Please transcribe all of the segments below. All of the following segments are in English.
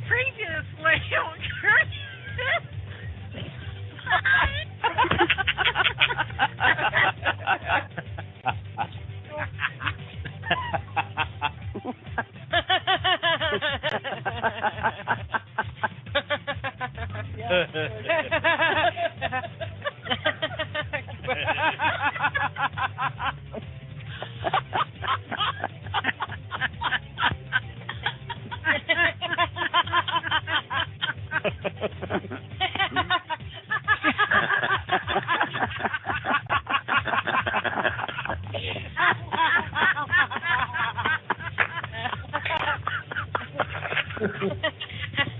Previously on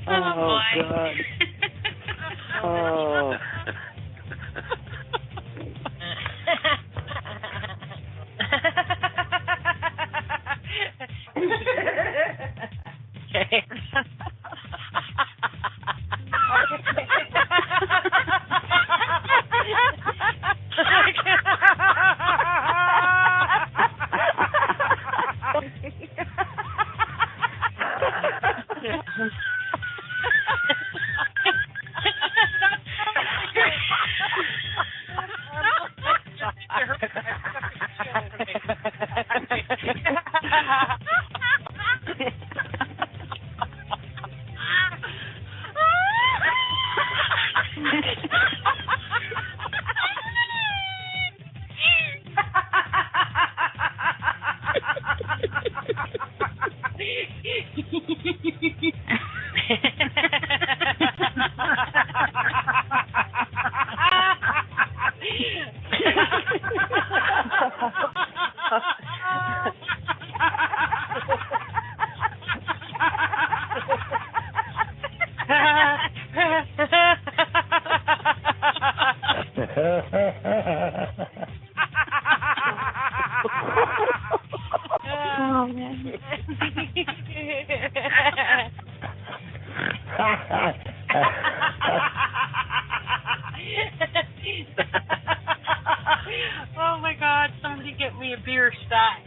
Oh, God. Oh. Okay. Oh, man. Oh my God, somebody get me a beer stack.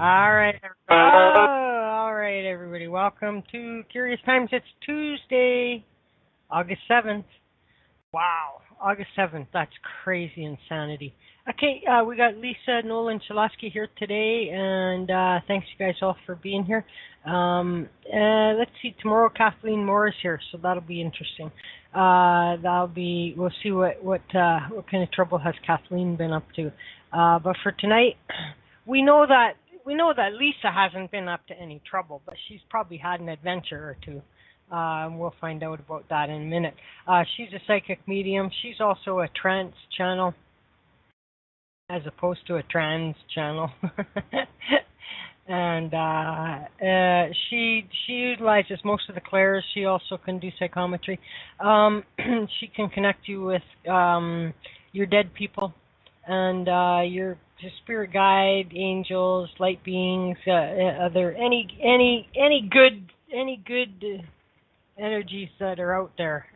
All right, everybody. Welcome to Curious Times. It's Tuesday, August 7th. Wow, August 7th. That's crazy insanity. Okay, we got Lisa Noland-Shalosky here today, and thanks you guys all for being here. Let's see, tomorrow Kathleen Moore is here, so that'll be interesting. We'll see what kind of trouble has Kathleen been up to. But for tonight, we know that Lisa hasn't been up to any trouble, but she's probably had an adventure or two. We'll find out about that in a minute. She's a psychic medium. She's also a trance channel, as opposed to a trans channel. And she utilizes most of the clairs. She also can do psychometry. She can connect you with your dead people and your spirit guide, angels, light beings, any good energies that are out there.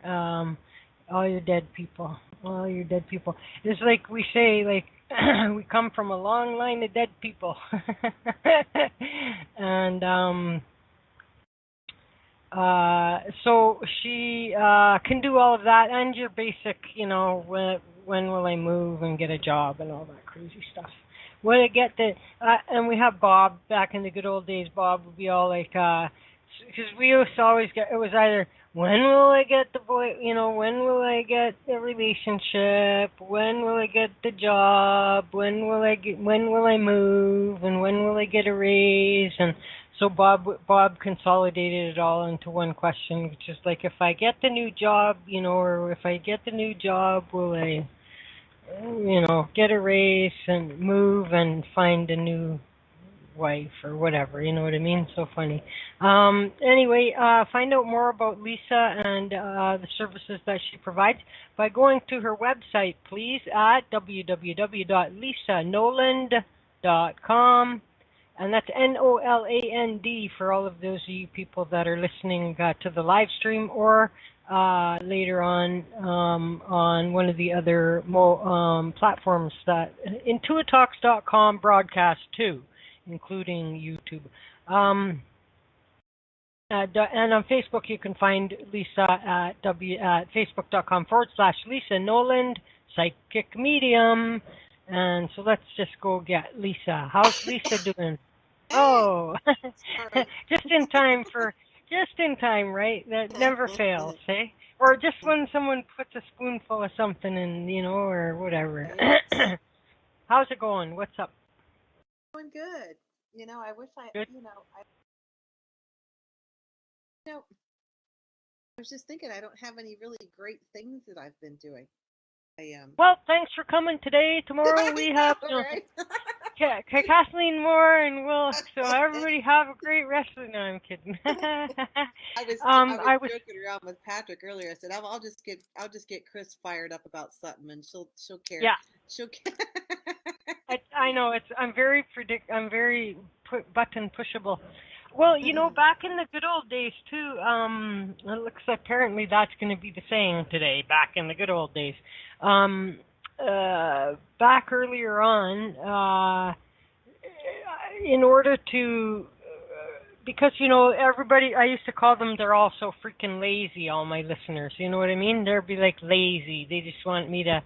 All your dead people. It's like we say, like we come from a long line of dead people. And so she can do all of that, and your basic, when will I move and get a job and all that crazy stuff. When I get and we have Bob back in the good old days. Bob would be all like, because we used to always get, it was either, when will I get the boy, when will I get the relationship, when will I get the job, when will I move, and when will I get a raise. And so Bob consolidated it all into one question, which is like, if I get the new job, or if I get the new job, will I, get a raise and move and find a new wife or whatever, you know what I mean? So funny. Anyway, find out more about Lisa and the services that she provides by going to her website, please, at www.lisanoland.com. And that's Noland for all of those of you people that are listening to the live stream or later on one of the other platforms that IntuiTalks.com broadcast too, including YouTube. And on Facebook, you can find Lisa at facebook.com/Lisa Noland, psychic medium. And so let's just go get Lisa. How's Lisa doing? Oh, just in time, right? That never fails, eh? Or just when someone puts a spoonful of something in, or whatever. How's it going? What's up? Doing good. I wish Good. I was just thinking I don't have any really great things that I've been doing. Well, thanks for coming today. Tomorrow we have right? Kathleen Moore, and so everybody have a great rest of the night. I'm kidding. I was joking around with Patrick earlier. I said I'll just get Chris fired up about something, and she'll care. Yeah. She'll care. I know I'm very button pushable. Well, back in the good old days too. It looks apparently that's going to be the saying today. Back in the good old days. Back earlier on, in order to, because everybody, I used to call them. They're all so freaking lazy. All my listeners, you know what I mean? They'd be like lazy. They just want me to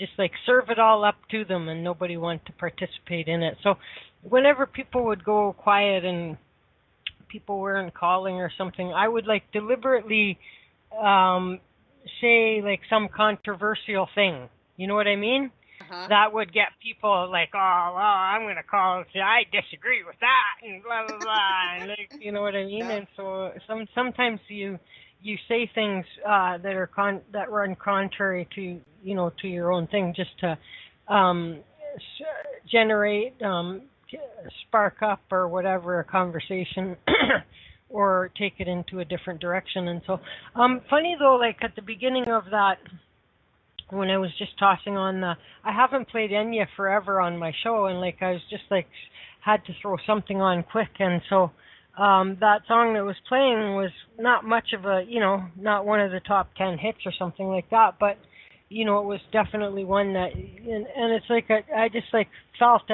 just like serve it all up to them, and nobody want to participate in it. So, whenever people would go quiet and people weren't calling or something, I would like deliberately say like some controversial thing. You know what I mean? That would get people like, oh, well, I'm going to call and say, I disagree with that, and blah, blah, blah. And like, you know what I mean? Yeah. And so sometimes you say things that run contrary to, to your own thing, just to generate, spark up or whatever a conversation or take it into a different direction. And so funny though, like at the beginning of that, when I was just tossing on I haven't played Enya forever on my show, and like I was just like had to throw something on quick, and so that song that was playing was not much of a, not one of the top 10 hits or something like that, but it was definitely one that, and it's like I just like felt,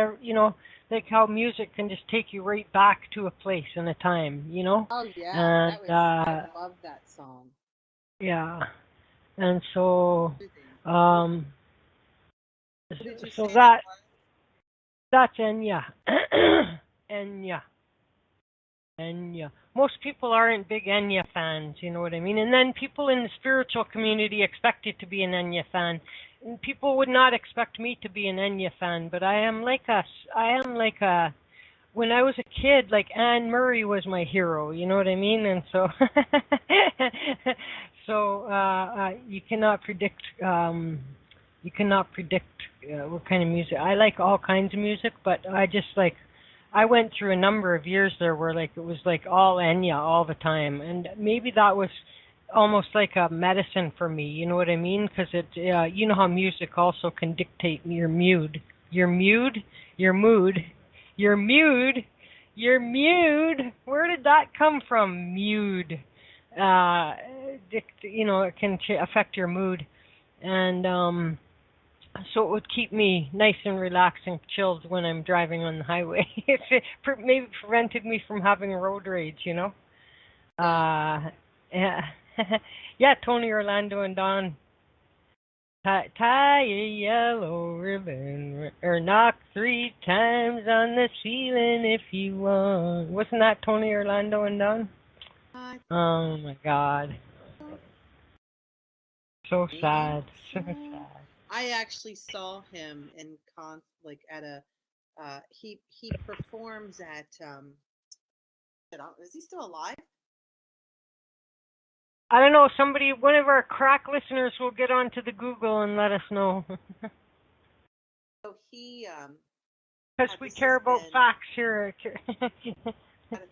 like how music can just take you right back to a place and a time, Oh yeah, and I love that song. Yeah, and so so that's Enya. Enya. Most people aren't big Enya fans, you know what I mean? And then people in the spiritual community expect you to be an Enya fan. And people would not expect me to be an Enya fan, but I am like when I was a kid, like Anne Murray was my hero, you know what I mean? And so you cannot predict what kind of music. I like all kinds of music, but I went through a number of years there where like it was like all Enya all the time, and maybe that was almost like a medicine for me. You know what I mean? Because you know how music also can dictate your mood. Where did that come from? Mood. It can affect your mood, and so it would keep me nice and relaxed and chilled when I'm driving on the highway. It maybe prevented me from having road rage, Yeah. Yeah, Tony, Orlando, and Don. Tie a yellow ribbon or knock 3 times on the ceiling if you want. Wasn't that Tony, Orlando, and Don? Oh my God. So sad. So sad. I actually saw him in at a he performs at is he still alive? I don't know. One of our crack listeners will get onto the Google and let us know. So he because we care about facts here. I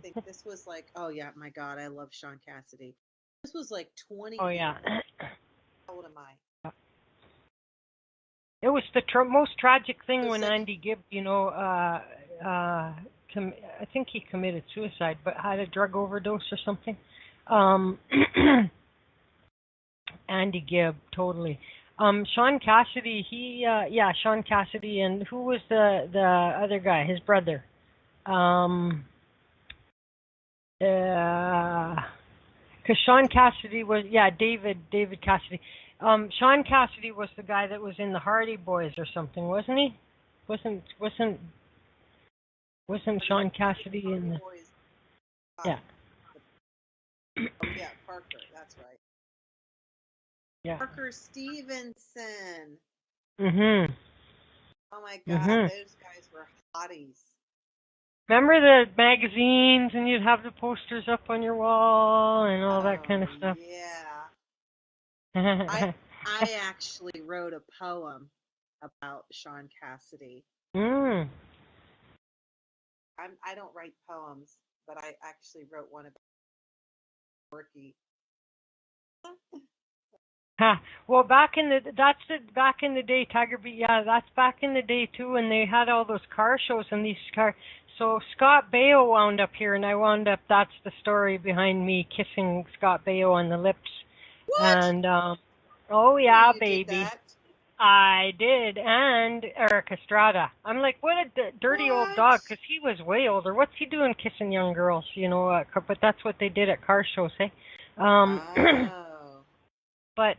think this was like, oh yeah, my God, I love Sean Cassidy. This was like 20. Oh yeah. How old am I? It was the most tragic thing when Andy Gibb, I think he committed suicide, but had a drug overdose or something. Andy Gibb, totally. Sean Cassidy, Sean Cassidy, and who was the other guy? His brother. Because Sean Cassidy was, David Cassidy. Sean Cassidy was the guy that was in the Hardy Boys or something, wasn't he? Wasn't Sean Cassidy in the? Yeah. Oh yeah, Parker. That's right. Yeah. Parker Stevenson. Mhm. Oh my God, those guys were hotties. Remember the magazines, and you'd have the posters up on your wall and all that kind of stuff. Yeah. I actually wrote a poem about Sean Cassidy. Mm. I don't write poems, but I actually wrote one about Porky. Well, back in the day, Tiger Beat. Yeah, that's back in the day too, when they had all those car shows and these car. So Scott Baio wound up here, and I wound up. That's the story behind me kissing Scott Baio on the lips. What? And oh yeah, you baby, did that? I did. And Eric Estrada. I'm like, what a dirty old dog, because he was way older. What's he doing kissing young girls? You know, but that's what they did at car shows, eh? But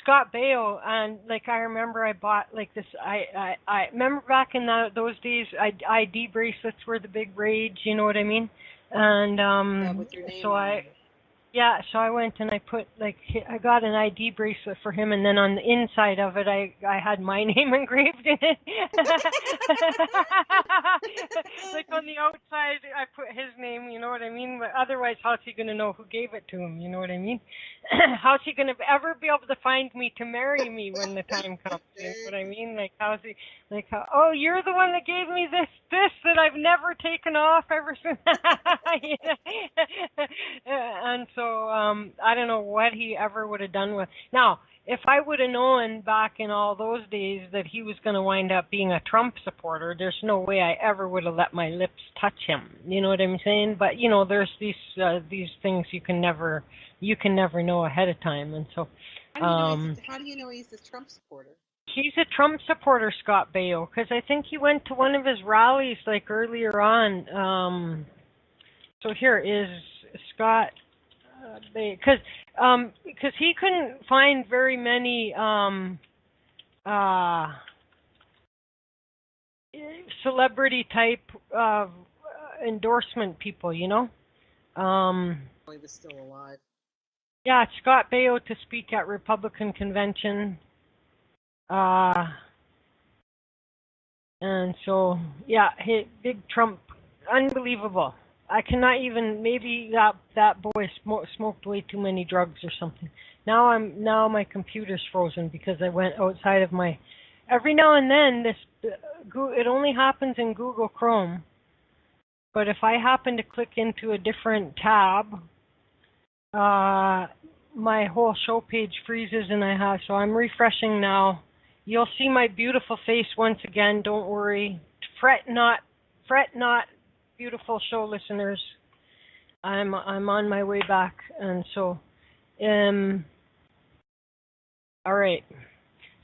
Scott Baio, and like I remember I bought like this. I remember back in those days, ID bracelets were the big rage. You know what I mean? And with your name so on them. so I went and I put I got an ID bracelet for him, and then on the inside of it I had my name engraved in it. Like on the outside I put his name, you know what I mean? But otherwise, how's he going to know who gave it to him, you know what I mean? How's he going to ever be able to find me to marry me when the time comes, you know what I mean? Like how's he, like how, oh, you're the one that gave me this that I've never taken off ever since. And so I don't know what he ever would have done with. Now, if I would have known back in all those days that he was going to wind up being a Trump supporter, there's no way I ever would have let my lips touch him. You know what I'm saying? But you know, there's these things you can never know ahead of time, and so. How do you know he's a Trump supporter? He's a Trump supporter, Scott Baio, because I think he went to one of his rallies like earlier on. So here is Scott Baio, because he couldn't find very many celebrity type of endorsement people, you know. He was still alive. Yeah, Scott Baio to speak at Republican convention. And so, yeah, big Trump, unbelievable. I cannot even, maybe that boy smoked way too many drugs or something. Now my computer's frozen because I went outside of my, every now and then it only happens in Google Chrome. But if I happen to click into a different tab, my whole show page freezes, and so I'm refreshing now. You'll see my beautiful face once again. Don't worry. Fret not, beautiful show listeners. I'm on my way back, and so, all right.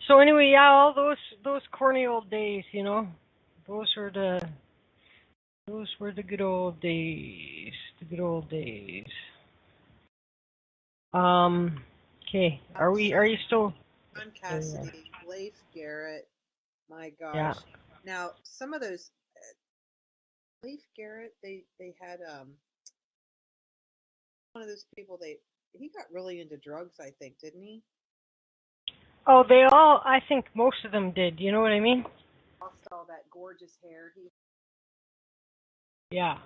So anyway, yeah, all those corny old days, you know, those were the good old days. The good old days. Okay. Are you still? John Cassidy, Leif Garrett. My gosh. Yeah. Now some of those Leif Garrett, they had one of those people. He got really into drugs, I think, didn't he? Oh, I think most of them did. You know what I mean? Lost all that gorgeous hair. Yeah.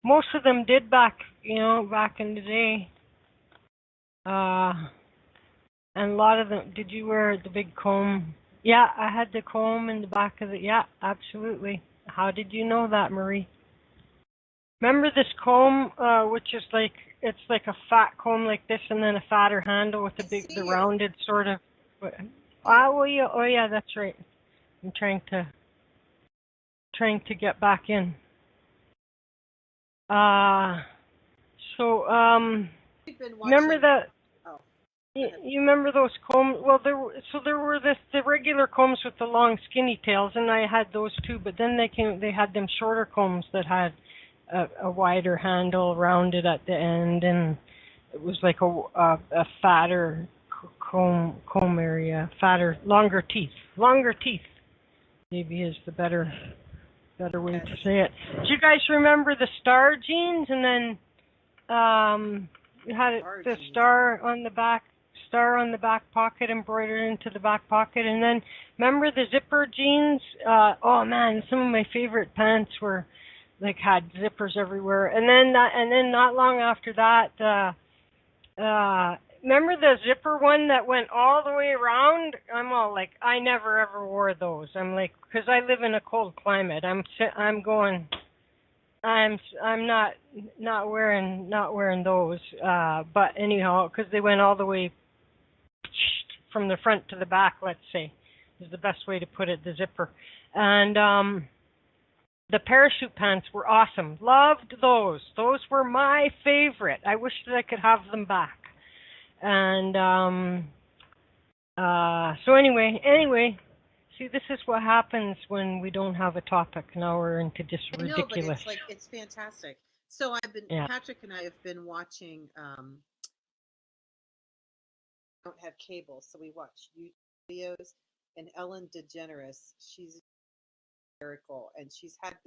Most of them did back in the day. And a lot of them, did you wear the big comb? Yeah, I had the comb in the back of yeah, absolutely. How did you know that, Marie? Remember this comb, which is it's like a fat comb like this, and then a fatter handle with the rounded sort of. Oh yeah, that's right. I'm trying to trying to get back in. So We've been remember watching. that? Oh, You remember those combs? Well, there were the regular combs with the long skinny tails, and I had those too. But then they had them shorter combs that had a wider handle rounded at the end, and it was like a fatter comb area, longer teeth. Maybe is the better way yes. to say it. Do you guys remember the star jeans? And then you had the star on the back pocket embroidered into the back pocket. And then remember the zipper jeans? Oh man, some of my favorite pants were like had zippers everywhere. And then not long after that, remember the zipper one that went all the way around? I'm all like, I never ever wore those. I'm like, because I live in a cold climate. I'm not wearing those. But anyhow, because they went all the way from the front to the back, let's say, is the best way to put it, the zipper. And the parachute pants were awesome. Loved those. Those were my favorite. I wish that I could have them back. And so anyway, see, this is what happens when we don't have a topic. Now we're into just ridiculous. But it's fantastic. So Patrick and I have been watching. Don't have cable, so we watch YouTube videos. And Ellen DeGeneres, she's hysterical, and she's had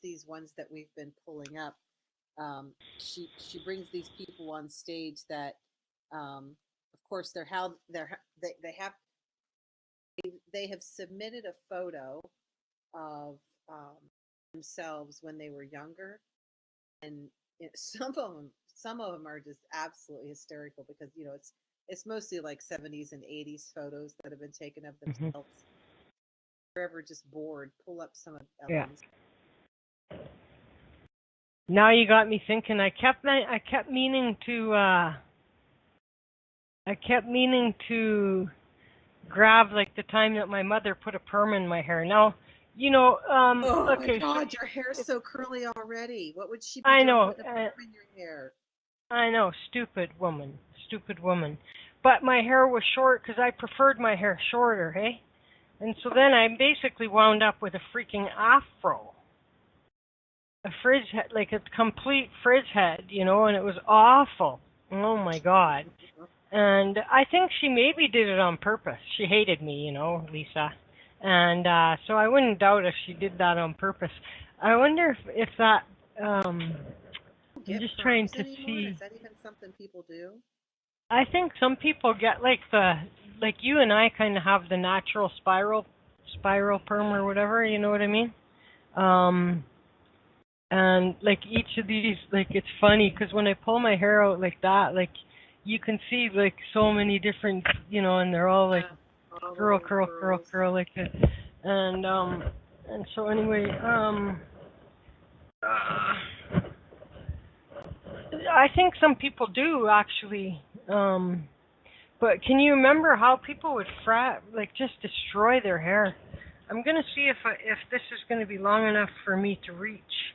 these ones that we've been pulling up. She brings these people on stage that, of course, they have submitted a photo of themselves when they were younger, and some of them are just absolutely hysterical because it's mostly like 70s and 80s photos that have been taken of themselves. If you're ever just bored, pull up some of Ellen's. Yeah. Now you got me thinking. I kept meaning to grab like the time that my mother put a perm in my hair. Now, oh okay, my God, your hair's so curly already. What would she be I doing know, with a perm in your hair? I know, stupid woman. But my hair was short because I preferred my hair shorter, hey? And so then I basically wound up with a freaking afro. A fridge head, like a complete fridge head, and it was awful. Oh my God. And I think she maybe did it on purpose. She hated me, Lisa. And so I wouldn't doubt if she did that on purpose. I wonder if that, I'm just trying to see. Is that even something people do? I think some people get like you and I kind of have the natural spiral perm or whatever, you know what I mean? And like each of these, like it's funny because when I pull my hair out like that, like you can see like so many different, and they're all like curl like that. And so anyway, I think some people do actually. But can you remember how people would just destroy their hair? I'm gonna see if this is gonna be long enough for me to reach,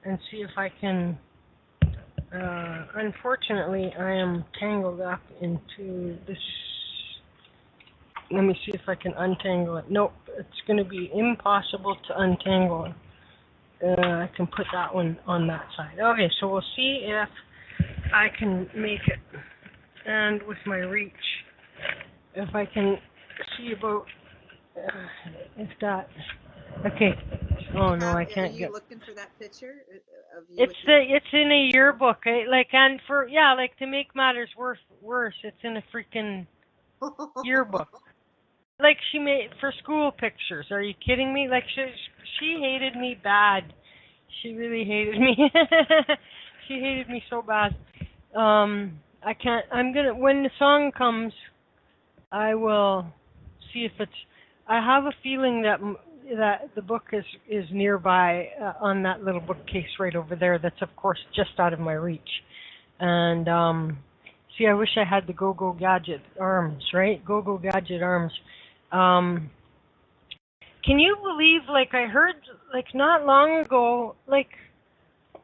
and see if I can. Unfortunately, I am tangled up into this. Let me see if I can untangle it. Nope, it's gonna be impossible to untangle it. I can put that one on that side. Okay, so we'll see if I can make it. And with my reach, if I can see about if that. Okay. Oh no, I can't get. Are you looking for that picture of you? It's in a yearbook. And to make matters worse, it's in a freaking yearbook. Like she made for school pictures. Are you kidding me? Like she hated me bad. She really hated me. She hated me so bad. I can't. When the song comes, I will see if it's. I have a feeling that the book is nearby on that little bookcase right over there. That's of course just out of my reach. And see, I wish I had the Go-Go Gadget arms, right? Go-Go Gadget arms. Can you believe, like, I heard, like, not long ago, like,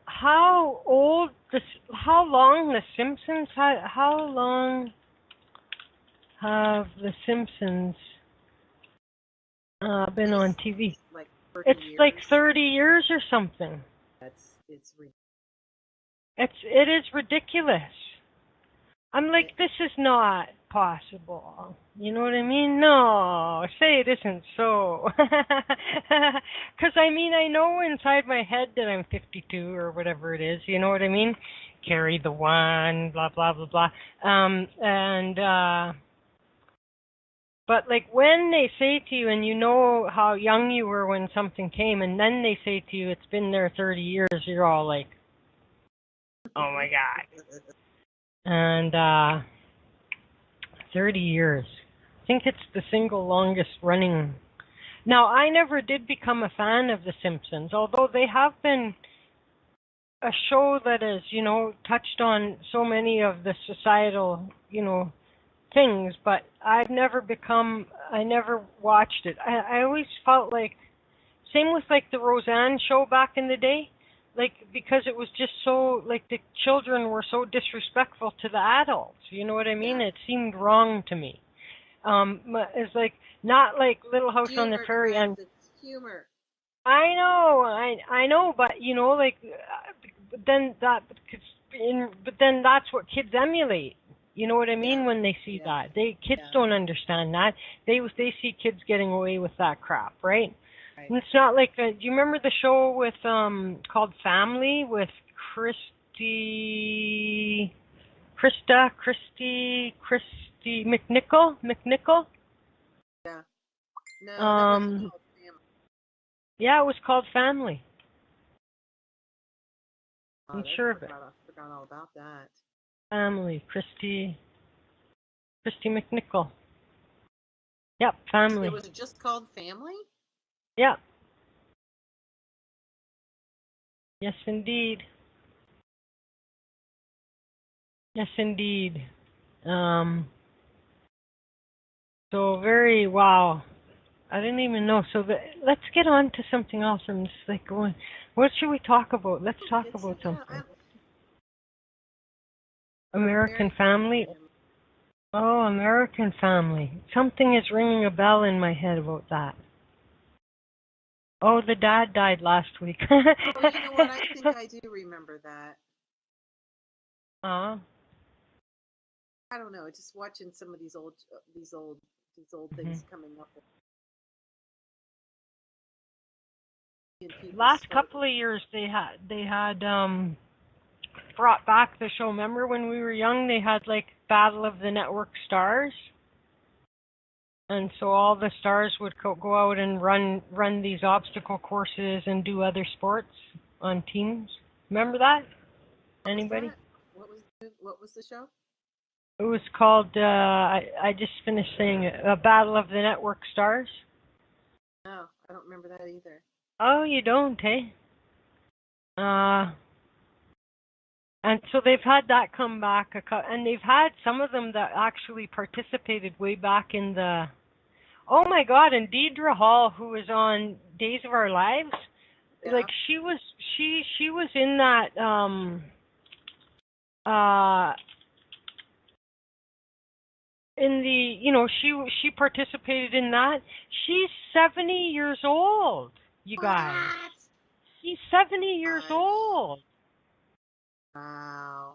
how long The Simpsons, how long have The Simpsons been on TV? Like 30 It's years. like 30 years or something. It is ridiculous. I'm like, this is not possible. You know what I mean? No, say it isn't so. Because, I mean, I know inside my head that I'm 52 or whatever it is. You know what I mean? Carry the one, blah, blah, blah, blah. But, like, when they say to you, and you know how young you were when something came, and then they say to you, it's been there 30 years, you're all like, oh, my God. And 30 years. I think it's the single longest running. Now, I never did become a fan of The Simpsons, although they have been a show that has, you know, touched on so many of the societal, you know, things, but I never watched it. I always felt like, same with like the Roseanne show back in the day, like, because it was just so, like, the children were so disrespectful to the adults, you know what I mean? Yeah. It seemed wrong to me. It's like, not like Little House on the Prairie. Chris, And it's humor. I know, but, you know, like, but then that's what kids emulate. You know what I mean? Yeah. When they see Yeah. that, kids don't understand that. They see kids getting away with that crap, right? Right. And it's not like, do you remember the show with called Family with Christy McNichol? Yeah. No, that wasn't called Family. Yeah, it was called Family. Oh, I'm sure of it. I forgot all about that. Family, Christy McNichol. Yep, Family. Was it just called Family? Yep. Yes, indeed. Yes, indeed. So very, wow. I didn't even know. So let's get on to something else. I'm just like going, what should we talk about? Let's talk about something. American Family. Oh, American Family. Something is ringing a bell in my head about that. Oh, the dad died last week. Oh, you know what? I think I do remember that. I don't know. Just watching some of these old things coming up. Last couple of years, they had brought back the show. Remember when we were young? They had like Battle of the Network Stars, and so all the stars would go out and run these obstacle courses and do other sports on teams. Remember that? Anybody? What was the show? It was called, I just finished saying it, Battle of the Network Stars. No, I don't remember that either. Oh, you don't, eh? And so they've had that come back, and they've had some of them that actually participated way back in the, oh my God, and Deidre Hall, who was on Days of Our Lives, like she was in that, in the, you know, she participated in that. She's 70 years old, you guys. What? She's 70 years old. Wow.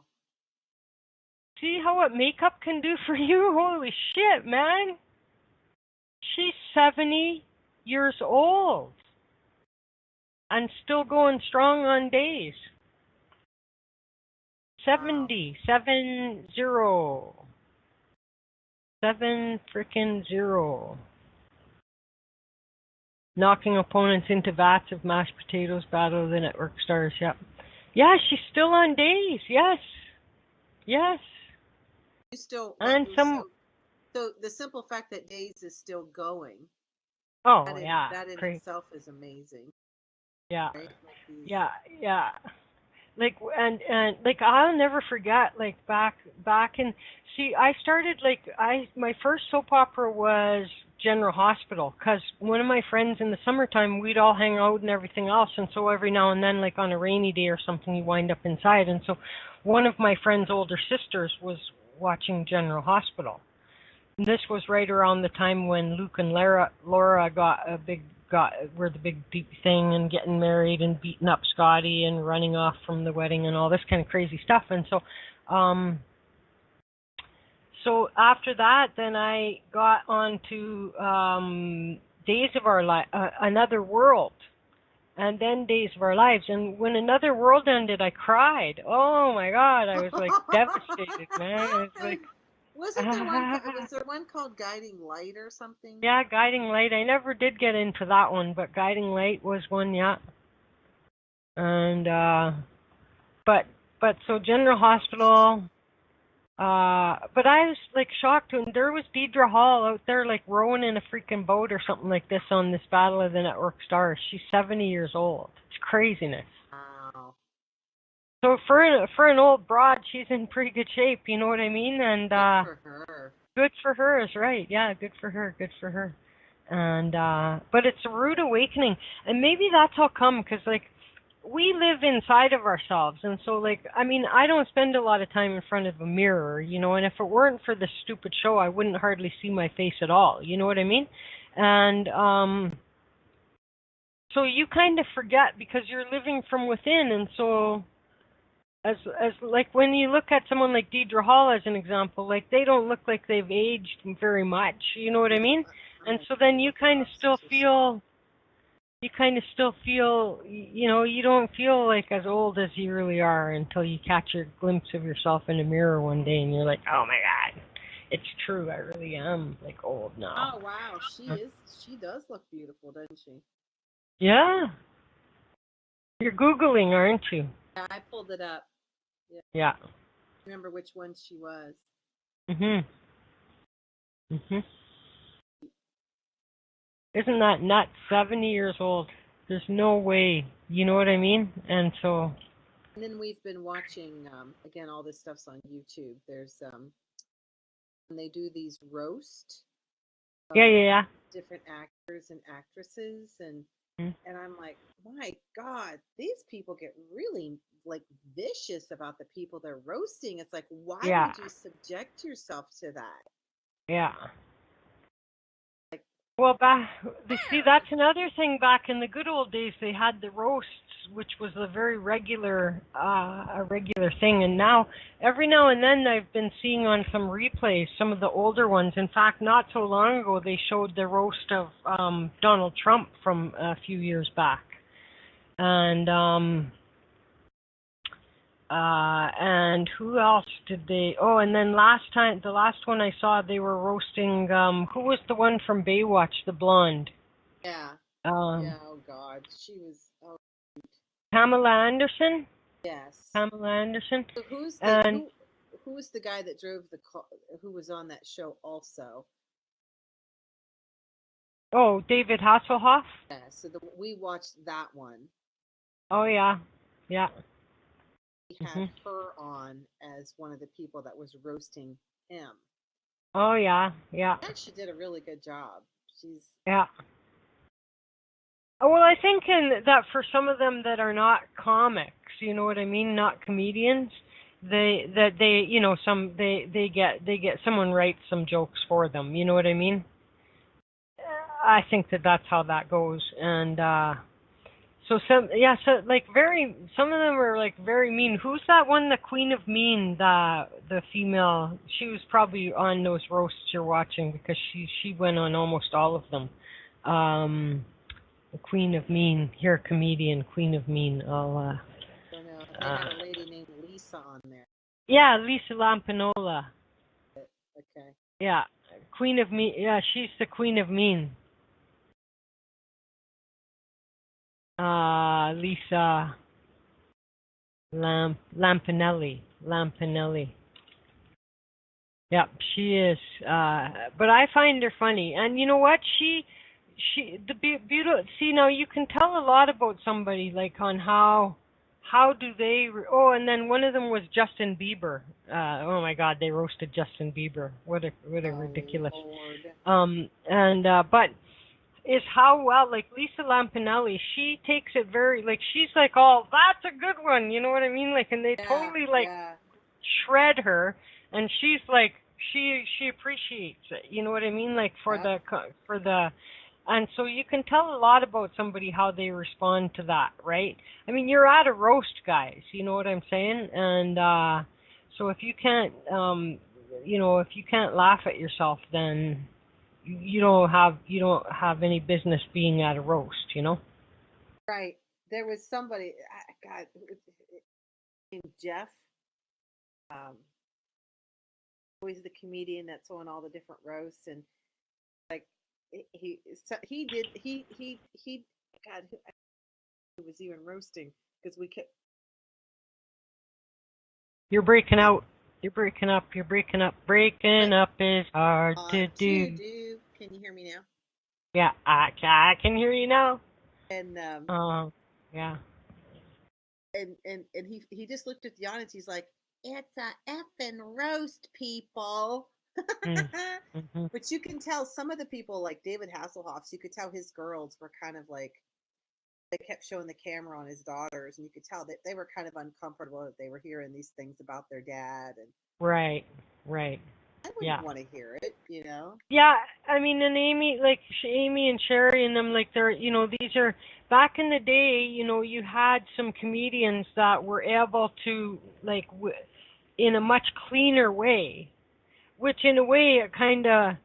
See how what makeup can do for you? Holy shit, man. She's 70 years old and still going strong on days. 70, 70. 7-0. Knocking opponents into vats of mashed potatoes, Battle of the Network Stars, yep. Yeah, she's still on days, yes. Yes. You still, and so the simple fact that Days is still going. Oh, that in itself is amazing. Yeah. Right? Yeah. Like, and like, I'll never forget, like, back in, see, I started, like, my first soap opera was General Hospital, because one of my friends in the summertime, we'd all hang out and everything else, and so every now and then, like on a rainy day or something, you wind up inside. And so one of my friend's older sisters was watching General Hospital. And this was right around the time when Luke and Laura were the big deep thing, and getting married and beating up Scotty and running off from the wedding and all this kind of crazy stuff. And so so after that, then I got on to Days of Our Lives, Another World, and then Days of Our Lives. And when Another World ended, I cried. Oh my God, I was like devastated, man. It's like, was there one called Guiding Light or something? Yeah, Guiding Light. I never did get into that one, but Guiding Light was one, yeah. And but so General Hospital. But I was like shocked when there was Deidre Hall out there like rowing in a freaking boat or something like this on this Battle of the Network Stars. She's 70 years old. It's craziness. Wow. So for an old broad, she's in pretty good shape. You know what I mean? And good for her. Good for her is right. Yeah, good for her. Good for her. And but it's a rude awakening, and maybe that's how come, because like, we live inside of ourselves, and so like, I mean, I don't spend a lot of time in front of a mirror, you know, and if it weren't for this stupid show, I wouldn't hardly see my face at all, you know what I mean? And so you kind of forget because you're living from within, and so as like when you look at someone like Deidre Hall as an example, like they don't look like they've aged very much, you know what I mean? And so then you kind of still feel, you know, you don't feel like as old as you really are until you catch your glimpse of yourself in a mirror one day and you're like, oh my God, it's true, I really am like old now. Oh wow, she does look beautiful, doesn't she? Yeah. You're Googling, aren't you? Yeah, I pulled it up. Yeah. Remember which one she was. Isn't that nuts? 70 years old. There's no way. You know what I mean? And so. And then we've been watching, again, all this stuff's on YouTube. There's, when they do these roast. Yeah. Different actors and actresses. And I'm like, my God, these people get really, like, vicious about the people they're roasting. It's like, why would you subject yourself to that? Yeah. Well, see, that's another thing. Back in the good old days, they had the roasts, which was a very regular thing. And now, every now and then, I've been seeing on some replays some of the older ones. In fact, not so long ago, they showed the roast of Donald Trump from a few years back. And who else did they? Oh, and then the last one I saw, they were roasting. Who was the one from Baywatch, the blonde? Yeah. Oh God, she was. Oh. Pamela Anderson. Yes. Pamela Anderson. So who was the guy that drove the car? Who was on that show also? Oh, David Hasselhoff. Yeah. So we watched that one. Oh yeah. We had her on as one of the people that was roasting him. Oh yeah. And she did a really good job. Yeah. Oh, well, I think that for some of them that are not comics, you know what I mean, not comedians, they get someone writes some jokes for them, you know what I mean? I think that's how that goes. And so some of them are like very mean. Who's that one, the Queen of Mean, the female? She was probably on those roasts you're watching because she went on almost all of them. The Queen of Mean, here, comedian, Queen of Mean. I'll they had a lady named Lisa on there. Yeah, Lisa Lampinola. Okay. Yeah, Queen of Mean. Yeah, she's the Queen of Mean. Lisa Lampinelli. Yep, she is. But I find her funny, and you know what? See, now you can tell a lot about somebody, like on how how do they? Oh, and then one of them was Justin Bieber. Oh my God, they roasted Justin Bieber. What a ridiculous. Lord. But is how well, like Lisa Lampanelli, she takes it very, like, she's like, oh, that's a good one, you know what I mean? Like, and they totally like shred her, and she's like, she appreciates it, you know what I mean? Like for the. And so you can tell a lot about somebody how they respond to that, right? I mean, you're at a roast, guys. You know what I'm saying? And so if you can't, if you can't laugh at yourself, then you don't have any business being at a roast, you know? Right. There was somebody, God, named Jeff. Always the comedian that's on all the different roasts, and like he God, who was even roasting, because we kept. You're breaking out. You're breaking up. You're breaking up. Breaking up is hard to do. Can you hear me now? Yeah, I can hear you now. And yeah. And he just looked at the audience. He's like, "It's a effing roast, people." Mm-hmm. But you can tell some of the people, like David Hasselhoff's, you could tell his girls were kind of like, they kept showing the camera on his daughters, and you could tell that they were kind of uncomfortable that they were hearing these things about their dad. And Right. I wouldn't want to hear it, you know? Yeah, I mean, and Amy and Sherry and them, like, they're, these are, back in the day, you had some comedians that were able to, like, in a much cleaner way, which in a way it kind of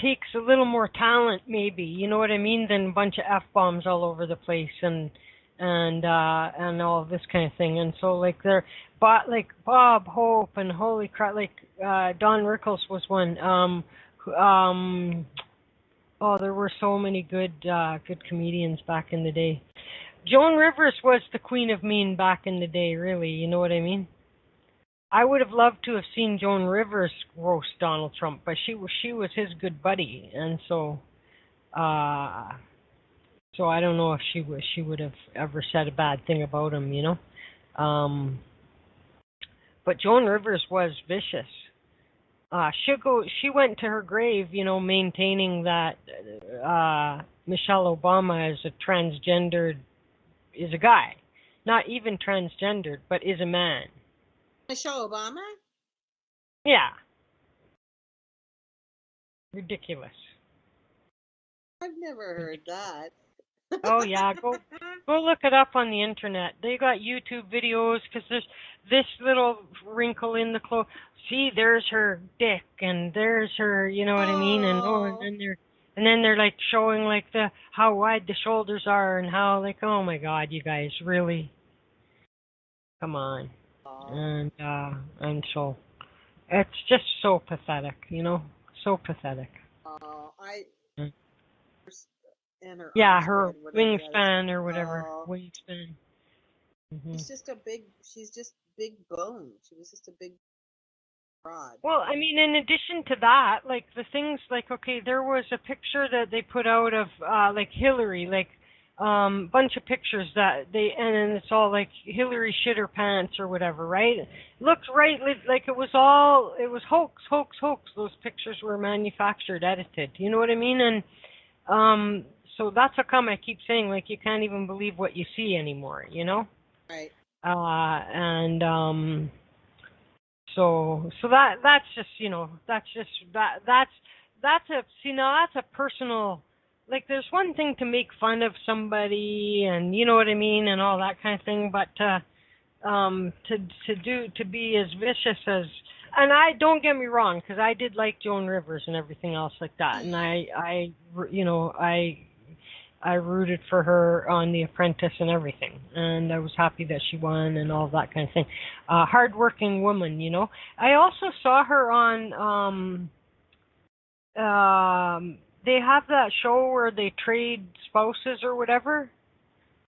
takes a little more talent, maybe, you know what I mean, than a bunch of F-bombs all over the place and all of this kind of thing. And so, like, like Bob Hope and holy crap, like Don Rickles was one. There were so many good comedians back in the day. Joan Rivers was the queen of mean back in the day, really, you know what I mean? I would have loved to have seen Joan Rivers roast Donald Trump, but she was his good buddy, and so I don't know if she would have ever said a bad thing about him, you know. But Joan Rivers was vicious. She went to her grave, maintaining that Michelle Obama is a guy, not even transgendered, but is a man. Michelle Obama? Yeah. Ridiculous. I've never heard that. Oh yeah, go look it up on the internet. They got YouTube videos, because there's this little wrinkle in the clothes. See, there's her dick, and there's her, you know what I mean, and then they're like showing like how wide the shoulders are, and how, like, oh my God, you guys, really, come on. And so it's just so pathetic, so pathetic. And her her wingspan or whatever. Wingspan. Mm-hmm. She's just big bone. She was just a big rod. Well, I mean, in addition to that, like, the things, like, okay, there was a picture that they put out of, like, Hillary, like, bunch of pictures and then it's all like Hillary shit her pants or whatever, right? It looked right, like it was hoax. Those pictures were manufactured, edited, you know what I mean? And, so that's how come I keep saying, like, you can't even believe what you see anymore, you know? Right. So that's just, that's a personal, like, there's one thing to make fun of somebody and, you know what I mean, and all that kind of thing, but to be as vicious as, and I, don't get me wrong, because I did like Joan Rivers and everything else like that, and I rooted for her on The Apprentice and everything, and I was happy that she won and all that kind of thing. Hardworking woman, you know. I also saw her on, they have that show where they trade spouses or whatever,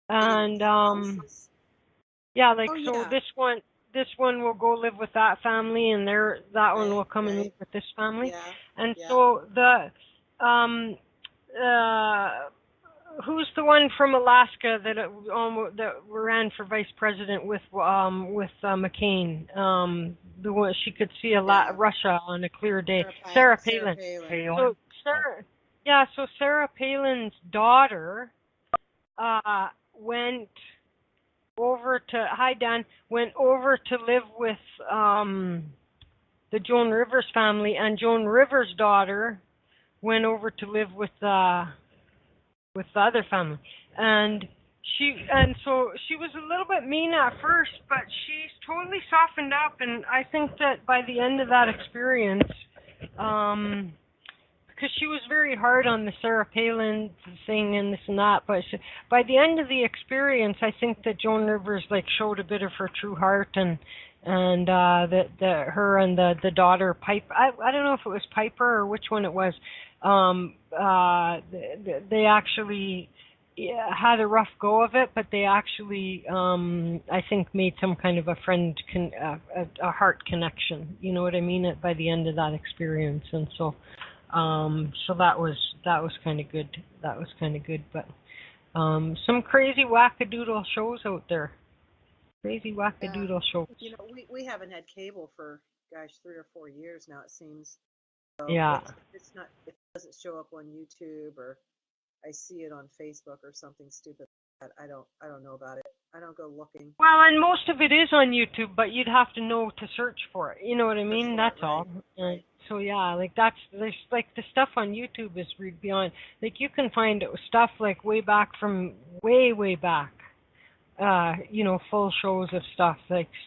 and yeah, like, this one will go live with that family, and that one will come and live with this family, and so who's the one from Alaska that that ran for vice president with McCain? The one she could see Russia on a clear day. Sarah Palin. So Sarah Palin's daughter went over to went over to live with the Joan Rivers family, and Joan Rivers' daughter went over to live with the other family, and so she was a little bit mean at first, but she's totally softened up, and I think that by the end of that experience, because she was very hard on the Sarah Palin thing and this and that, but by the end of the experience, I think that Joan Rivers showed a bit of her true heart, and her and the daughter Piper, I don't know if it was Piper or which one it was. They actually had a rough go of it, but they actually, I think, made some kind of a a heart connection. You know what I mean? By the end of that experience, and so that was kind of good. That was kind of good, but some crazy wackadoodle shows out there. Crazy wackadoodle shows. You know, we haven't had cable for 3 or 4 years now, it seems. So yeah. If it doesn't show up on YouTube, or I see it on Facebook or something stupid like that, I don't know about it. I don't go looking. Well, and most of it is on YouTube, but you'd have to know to search for it. You know what I mean? That's all. Right. So yeah, there's the stuff on YouTube is beyond. You can find stuff way back from way back. Full shows of stuff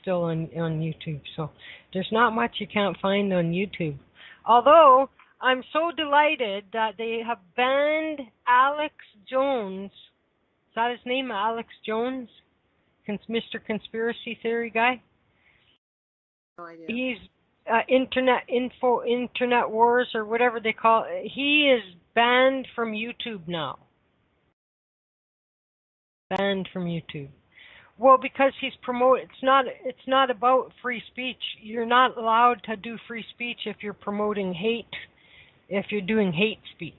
still on YouTube. So there's not much you can't find on YouTube. Although I'm so delighted that they have banned Alex Jones. Is that his name, Alex Jones? Mr. Conspiracy Theory guy? No idea. He's Internet Wars or whatever they call it. He is banned from YouTube now. Banned from YouTube. Well, because he's it's not about free speech. You're not allowed to do free speech if you're promoting hate, if you're doing hate speech.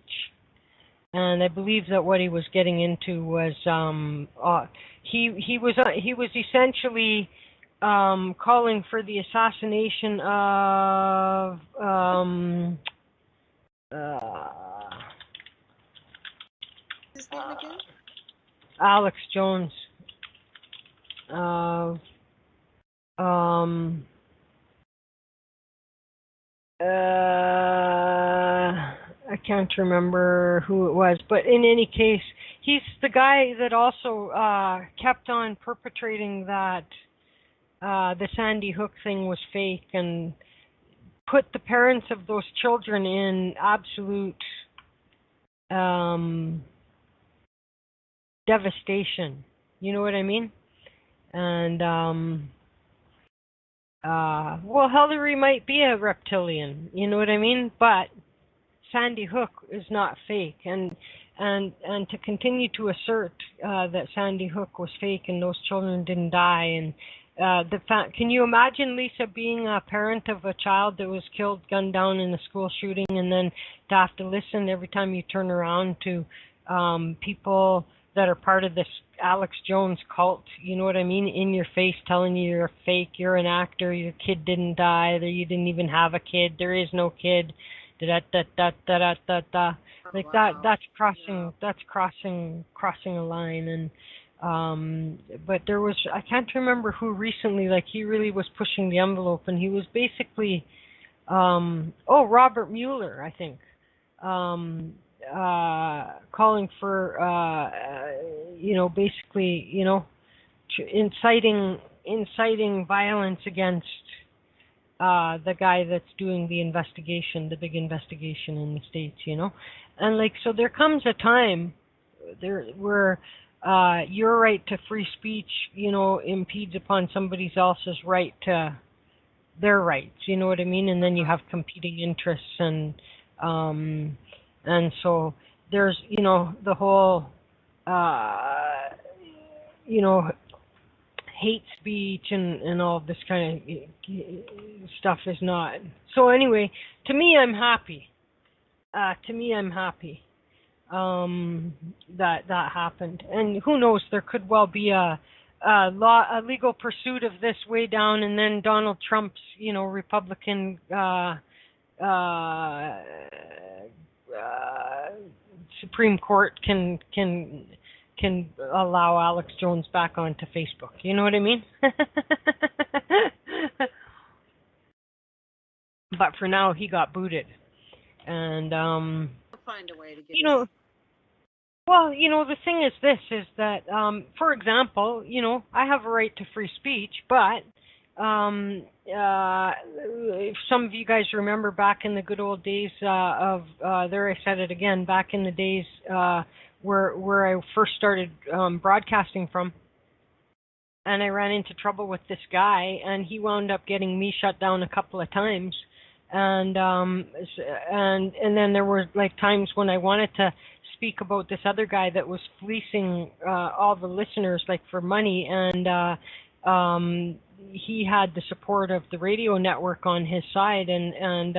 And I believe that what he was getting into was he was essentially calling for the assassination of his name again? Alex Jones. I can't remember who it was, but in any case, he's the guy that also kept on perpetrating that the Sandy Hook thing was fake, and put the parents of those children in absolute devastation. You know what I mean? And well, Hillary might be a reptilian, you know what I mean? But Sandy Hook is not fake, and to continue to assert that Sandy Hook was fake and those children didn't die, and can you imagine, Lisa, being a parent of a child that was killed, gunned down in a school shooting, and then to have to listen every time you turn around to people that are part of this Alex Jones cult, you know what I mean, in your face telling you you're fake, you're an actor, your kid didn't die, that you didn't even have a kid, there is no kid, like that. That's crossing a line. And but there was, I can't remember who recently, he really was pushing the envelope, and he was basically Robert Mueller, I think, calling for basically inciting violence against the guy that's doing the investigation, the big investigation in the States, and so there comes a time where your right to free speech impedes upon somebody else's right to their rights, you know what I mean, and then you have competing interests, and so there's, the whole, hate speech and all this kind of stuff is not. So anyway, to me, I'm happy. that happened. And who knows, there could well be a legal pursuit of this way down, and then Donald Trump's, Republican Supreme Court can allow Alex Jones back onto Facebook. You know what I mean? But for now, he got booted, and I'll find a way to get. Well, the thing is this, is that, for example, I have a right to free speech, but if some of you guys remember back in the good old days of, there I said it again, back in the days where I first started broadcasting from, and I ran into trouble with this guy, and he wound up getting me shut down a couple of times. And then there were like times when I wanted to speak about this other guy that was fleecing all the listeners like for money, and he had the support of the radio network on his side, and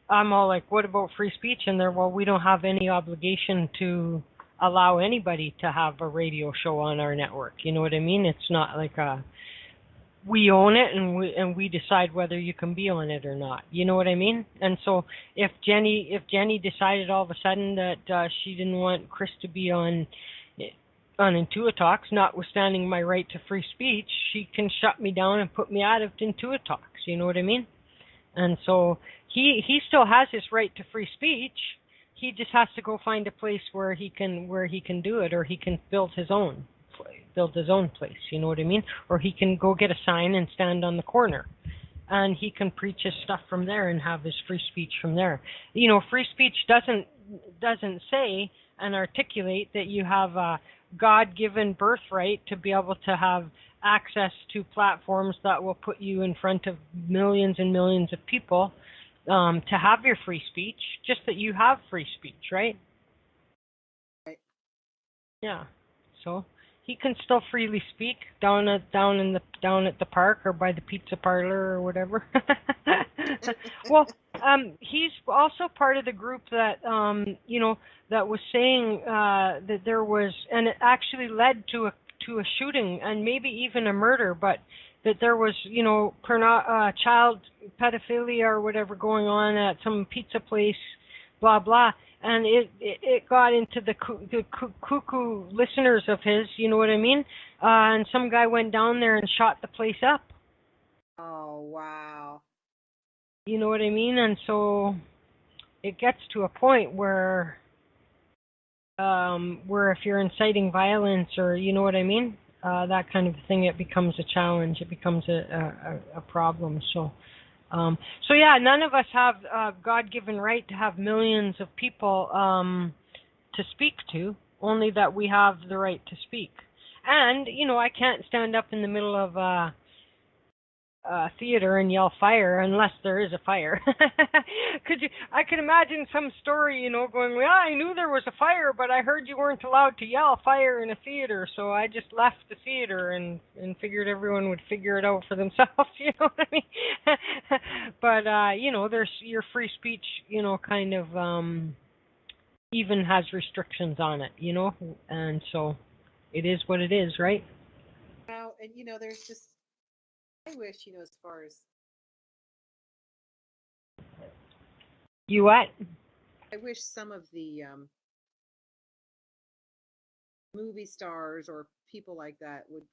I'm all like, what about free speech? And they're, well, we don't have any obligation to allow anybody to have a radio show on our network. You know what I mean? It's not like we own it and we decide whether you can be on it or not. You know what I mean? And so if Jenny decided all of a sudden that she didn't want Chris to be on IntuiTalks, notwithstanding my right to free speech, she can shut me down and put me out of IntuiTalks. You know what I mean? And so he still has his right to free speech. He just has to go find a place where he can do it, or he can build his own place, you know what I mean? Or he can go get a sign and stand on the corner, and he can preach his stuff from there and have his free speech from there. Free speech doesn't say and articulate that you have a God-given birthright to be able to have access to platforms that will put you in front of millions and millions of people to have your free speech, just that you have free speech, right? Right. Yeah. So he can still freely speak down at the park or by the pizza parlor or whatever. Well, he's also part of the group that that was saying that there was, and it actually led to a shooting and maybe even a murder, but that there was child pedophilia or whatever going on at some pizza place, blah blah. And it got into the cuckoo listeners of his, you know what I mean? And some guy went down there and shot the place up. Oh, wow. You know what I mean? And so it gets to a point where if you're inciting violence, or you know what I mean, that kind of thing, it becomes a challenge. It becomes a problem. So yeah, none of us have a God-given right to have millions of people to speak to, only that we have the right to speak. And, I can't stand up in the middle of a theater and yell fire unless there is a fire. I could imagine some story, going, well, I knew there was a fire, but I heard you weren't allowed to yell fire in a theater, so I just left the theater and figured everyone would figure it out for themselves, you know what I mean? But, there's your free speech, kind of even has restrictions on it, and so it is what it is, right? Well, and, there's just, I wish, as far as... You what? I wish some of the movie stars or people like that would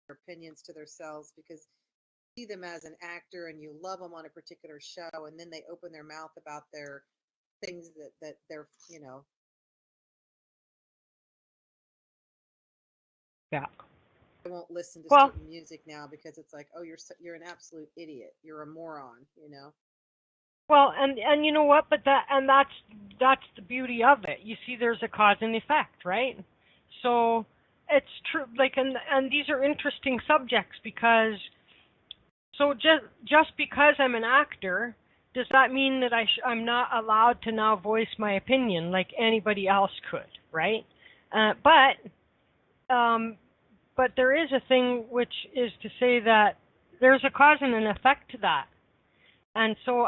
their opinions to themselves, because you see them as an actor and you love them on a particular show, and then they open their mouth about their things that they're, Yeah. I won't listen to certain music now because it's like, oh, you're an absolute idiot. You're a moron, Well, and you know what? But that's the beauty of it. You see, there's a cause and effect, right? So it's true. Like, and these are interesting subjects, because so just because I'm an actor, does that mean that I'm not allowed to now voice my opinion like anybody else could, right? But there is a thing, which is to say that there's a cause and an effect to that. And so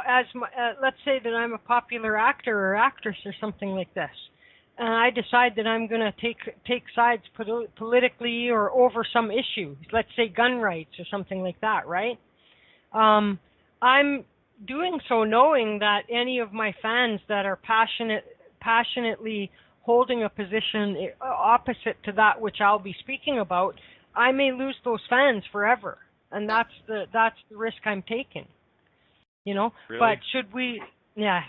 let's say that I'm a popular actor or actress or something like this, and I decide that I'm going to take sides politically or over some issue, let's say gun rights or something like that, right? I'm doing so knowing that any of my fans that are passionately holding a position opposite to that which I'll be speaking about, I may lose those fans forever, and that's the risk I'm taking. You know, really? But should we? Yes,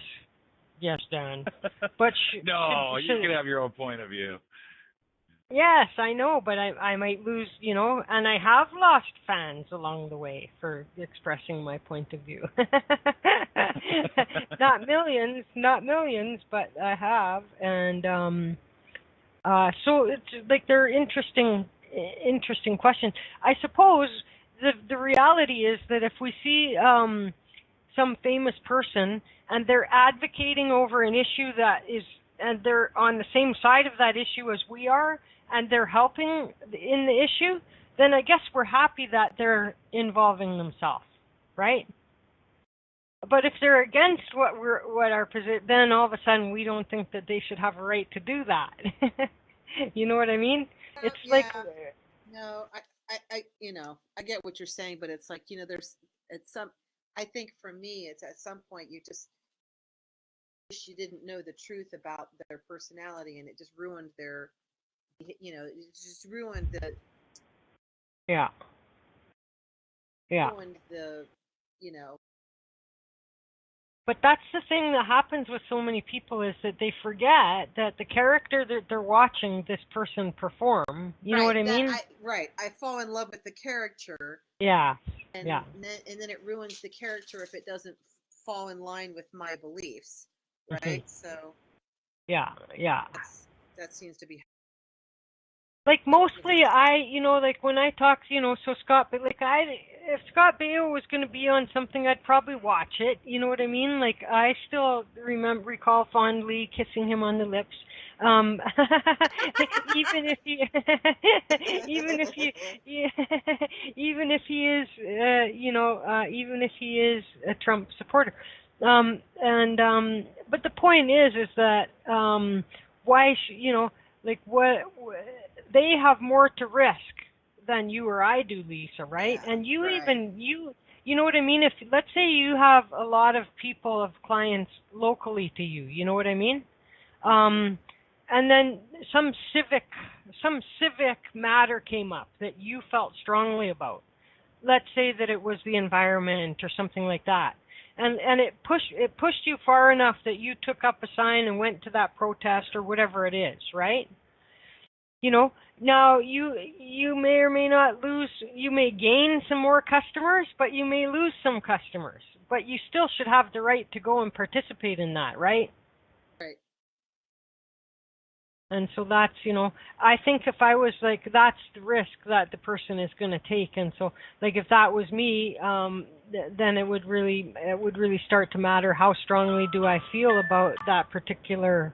Dan. But no, you can have your own point of view. Yes, I know, but I might lose, you know, and I have lost fans along the way for expressing my point of view. Not millions, but I have, and so it's like they're interesting questions. I suppose the reality is that if we see some famous person and they're advocating over an issue that is, and they're on the same side of that issue as we are, and they're helping in the issue, then I guess we're happy that they're involving themselves, right? But if they're against what our position, then all of a sudden we don't think that they should have a right to do that. You know what I mean? It's like, no, I you know, I get what you're saying, but it's like, you know, I think for me, it's at some point you just wish you didn't know the truth about their personality, and it just ruined their, you know, it just ruined the. Yeah. Ruined the, you know. But that's the thing that happens with so many people, is that they forget that the character that they're watching this person perform, you know what I mean? I fall in love with the character. Yeah. And then it ruins the character if it doesn't fall in line with my beliefs, right? Mm-hmm. So. Yeah. That seems to be. Like mostly like when I talk, so Scott, but like if Scott Baio was going to be on something, I'd probably watch it. You know what I mean? Like I still recall fondly kissing him on the lips. Even if he is a Trump supporter. But the point is that why they have more to risk than you or I do, Lisa, right? Yeah, and you know what I mean? If let's say you have a lot of clients locally to you, you know what I mean? And then some civic matter came up that you felt strongly about. Let's say that it was the environment or something like that. And it pushed you far enough that you took up a sign and went to that protest or whatever it is, right? You know, now you may or may not lose, you may gain some more customers, but you may lose some customers. But you still should have the right to go and participate in that, right? Right. And so that's, I think if I was like, that's the risk that the person is going to take. And so, like, if that was me, then it would really start to matter how strongly do I feel about that particular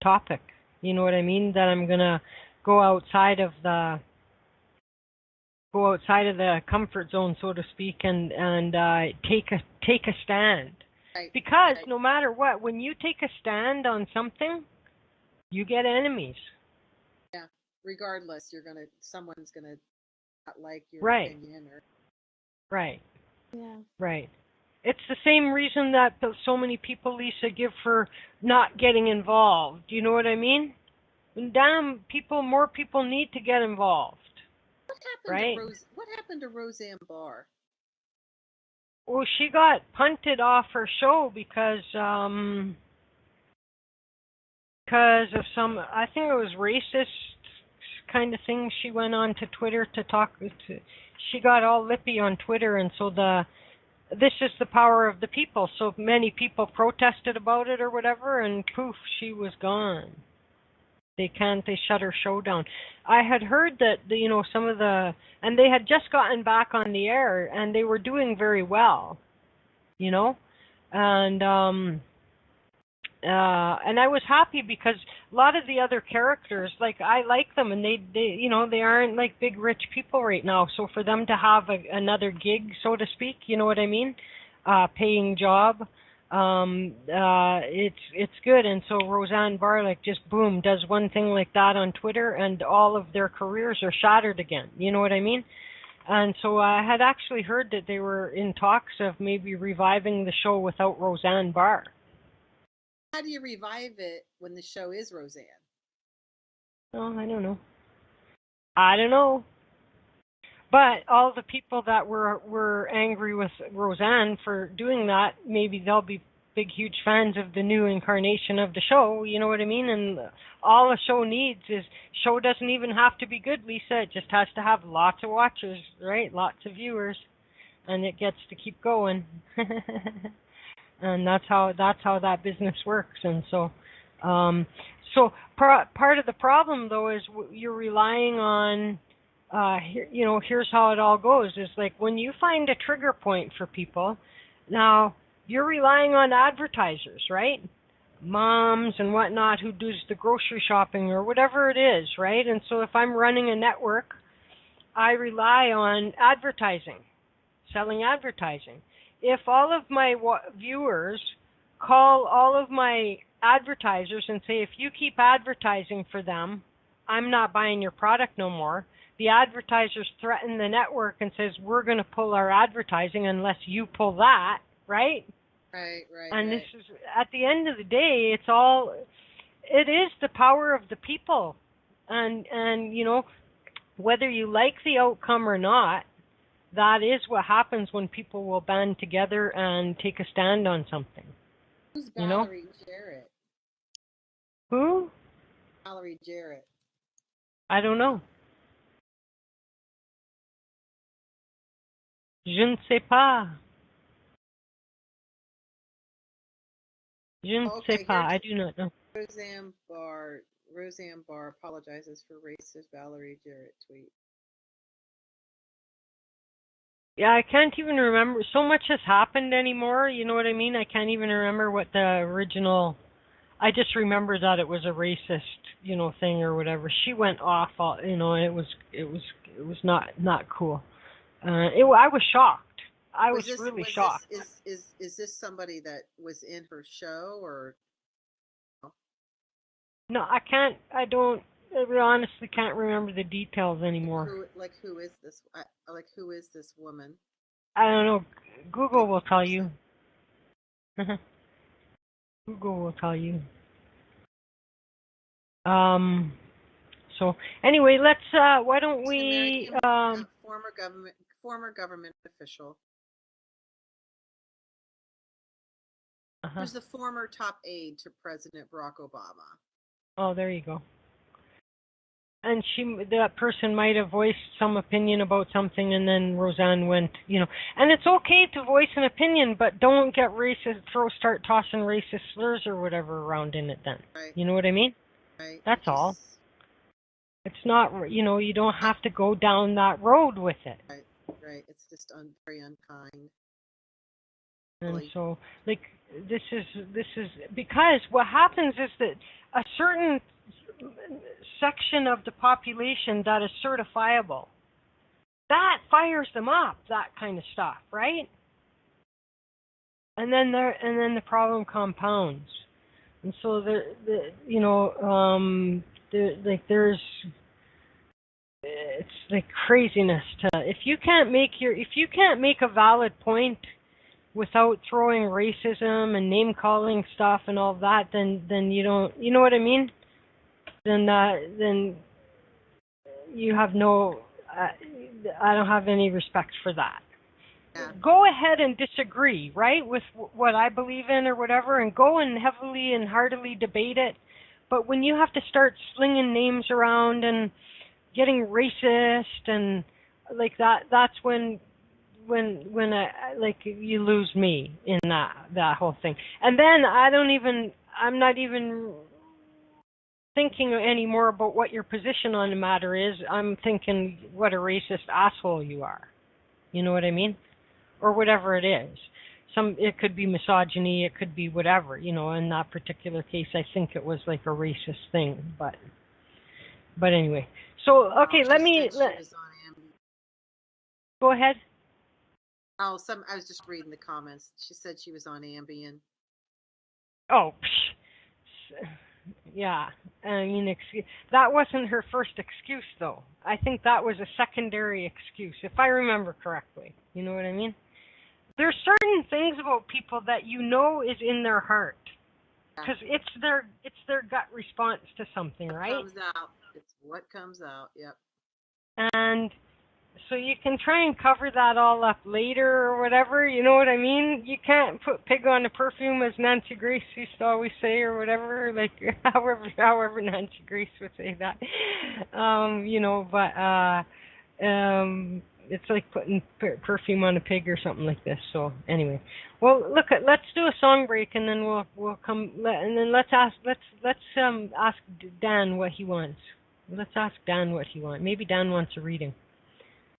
topic. You know what I mean? That I'm gonna go outside of the comfort zone, so to speak, and take a stand. Right. Because no matter what, when you take a stand on something, you get enemies. Yeah. Regardless, someone's gonna not like your opinion or. Right. Yeah. Right. It's the same reason that so many people, Lisa, give for not getting involved. Do you know what I mean? And damn, more people need to get involved. What happened to Roseanne Barr? Well, she got punted off her show because of some, I think it was racist kind of thing. She went on to Twitter to talk to. She got all lippy on Twitter, and so this is the power of the people. So many people protested about it or whatever, and poof, she was gone. They shut her show down. I had heard that, and they had just gotten back on the air, and they were doing very well, and I was happy because a lot of the other characters, like, I like them, and they aren't like big rich people right now. So for them to have another gig, so to speak, you know what I mean? paying job. It's good. And so Roseanne Barr, like, just boom, does one thing like that on Twitter, and all of their careers are shattered again. You know what I mean? And so I had actually heard that they were in talks of maybe reviving the show without Roseanne Barr. How do you revive it when the show is Roseanne? Oh, I don't know. But all the people that were angry with Roseanne for doing that, maybe they'll be big, huge fans of the new incarnation of the show. You know what I mean? And all a show needs is, show doesn't even have to be good, Lisa. It just has to have lots of watchers, right? Lots of viewers, and it gets to keep going. And that's how that business works. And so, part of the problem though is you're relying on. Here's how it all goes. Is like when you find a trigger point for people, now you're relying on advertisers, right? Moms and whatnot who does the grocery shopping or whatever it is, right? And so if I'm running a network, I rely on advertising, selling advertising. If all of my viewers call all of my advertisers and say, if you keep advertising for them, I'm not buying your product no more, the advertisers threaten the network and says, we're going to pull our advertising unless you pull that, right? Right. And this is, at the end of the day, it is the power of the people. And whether you like the outcome or not, that is what happens when people will band together and take a stand on something. Who's Valerie Jarrett? Who? Valerie Jarrett. I don't know. Je ne sais pas. Je ne sais pas. I do not know. Roseanne Barr apologizes for racist Valerie Jarrett tweet. Yeah, I can't even remember. So much has happened anymore. You know what I mean? I can't even remember what the original. I just remember that it was a racist, thing or whatever. She went off. And it was not cool. I was shocked. I was really shocked. Is this somebody that was in her show or? No, I can't. I honestly can't remember the details anymore. Who is this? Who is this woman? I don't know. Google will tell you. Google will tell you. So anyway, let's. Why don't we? Former government official. Who's the former top aide to President Barack Obama? Oh, there you go. And that person might have voiced some opinion about something, and then Roseanne went, And it's okay to voice an opinion, but don't get racist. Start tossing racist slurs or whatever around in it. Then, right. You know what I mean? Right. That's all. It's not, you don't have to go down that road with it. Right. It's just very unkind. And really. So, this is because what happens is that a certain section of the population that is certifiable, that fires them up, that kind of stuff, right? And then the problem compounds, and so there's it's like craziness to if you can't make a valid point without throwing racism and name calling stuff and all that, then you don't, you know what I mean? Then you have no. I don't have any respect for that. Yeah. Go ahead and disagree, right, with what I believe in or whatever, and go and heavily and heartily debate it. But when you have to start slinging names around and getting racist and like that, that's when you lose me in that whole thing. And then I'm not even thinking anymore about what your position on the matter is. I'm thinking what a racist asshole you are. You know what I mean? Or whatever it is. It could be misogyny, it could be whatever, in that particular case I think it was like a racist thing, but anyway. So okay, go ahead. Oh, I was just reading the comments. She said she was on Ambien. Oh, yeah. I mean, that wasn't her first excuse, though. I think that was a secondary excuse, if I remember correctly. You know what I mean? There's certain things about people that you know is in their heart, because it's their gut response to something, right? What comes out. It's what comes out. Yep. And so you can try and cover that all up later or whatever, you know what I mean? You can't put pig on the perfume, as Nancy Grace used to always say, or whatever, like however Nancy Grace would say that. It's like putting perfume on a pig or something like this. So anyway, well, let's do a song break, and then we'll come, and then let's ask Dan what he wants. Let's ask Dan what he wants. Maybe Dan wants a reading.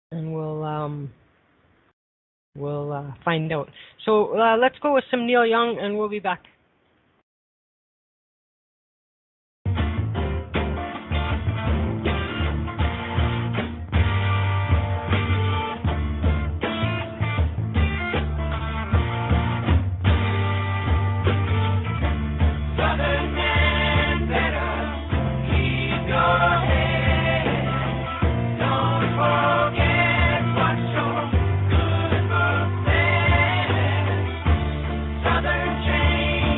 And we'll find out. So let's go with some Neil Young, and we'll be back. Change.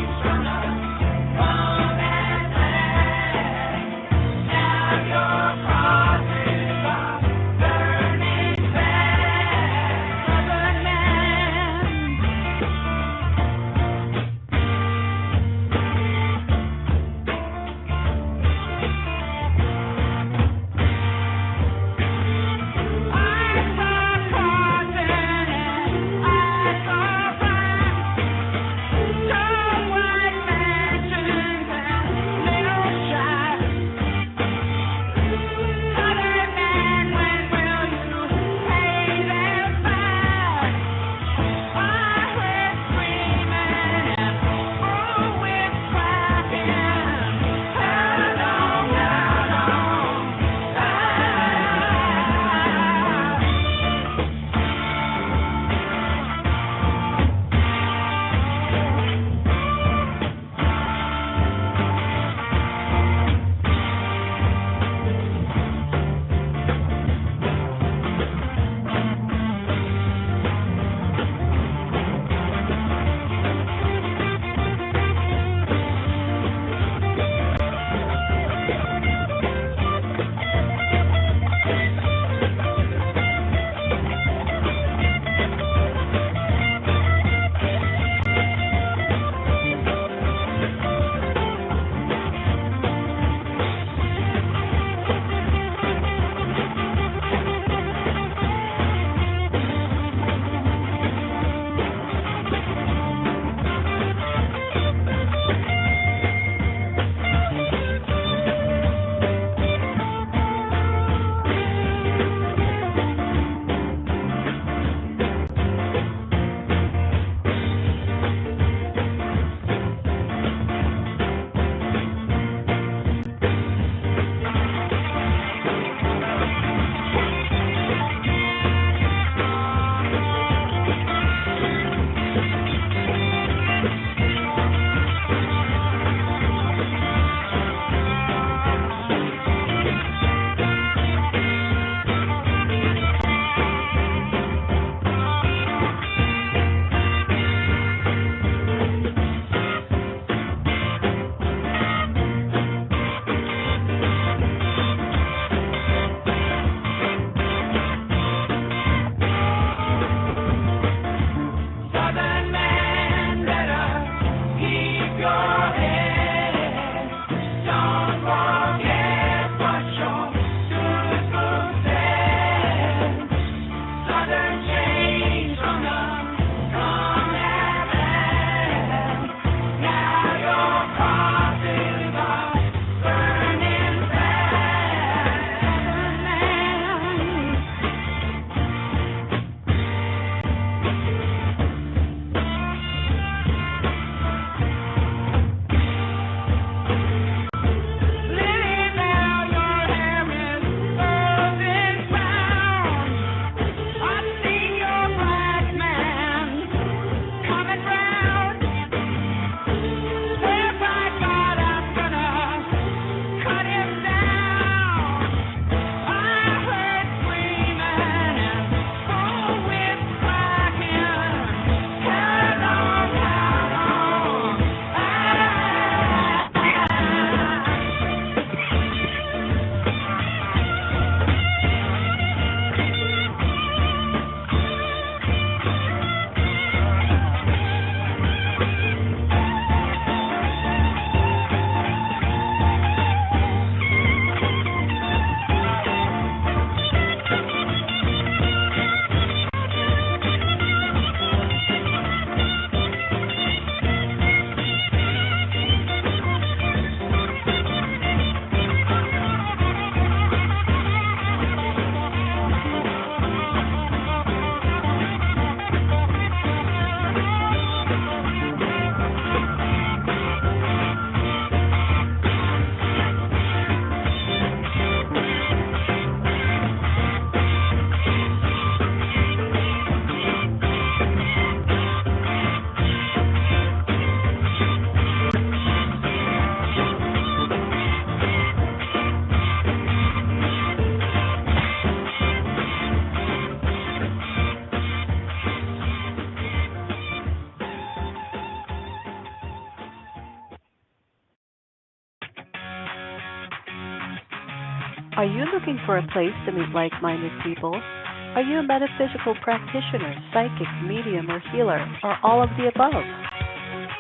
Are you looking for a place to meet like-minded people? Are you a metaphysical practitioner, psychic, medium, or healer, or all of the above?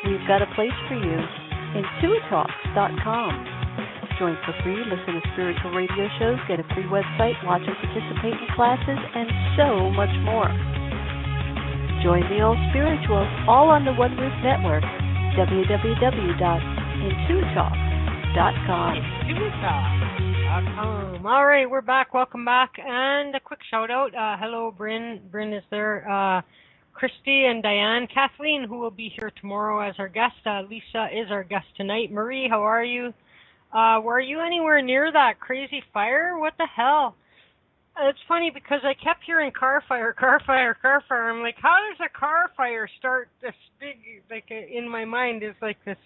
We've got a place for you. IntuiTalks.com. Join for free, listen to spiritual radio shows, get a free website, watch and participate in classes, and so much more. Join the All Spiritual, all on the One Roof Network, www.IntuiTalks.com. IntuiTalks.com. All right, we're back. Welcome back. And a quick shout out. Hello, Bryn. Bryn is there. Christy and Diane. Kathleen, who will be here tomorrow as our guest. Lisa is our guest tonight. Marie, how are you? Were you anywhere near that crazy fire? What the hell? It's funny because I kept hearing car fire, car fire, car fire. I'm like, how does a car fire start this big, like in my mind is like this,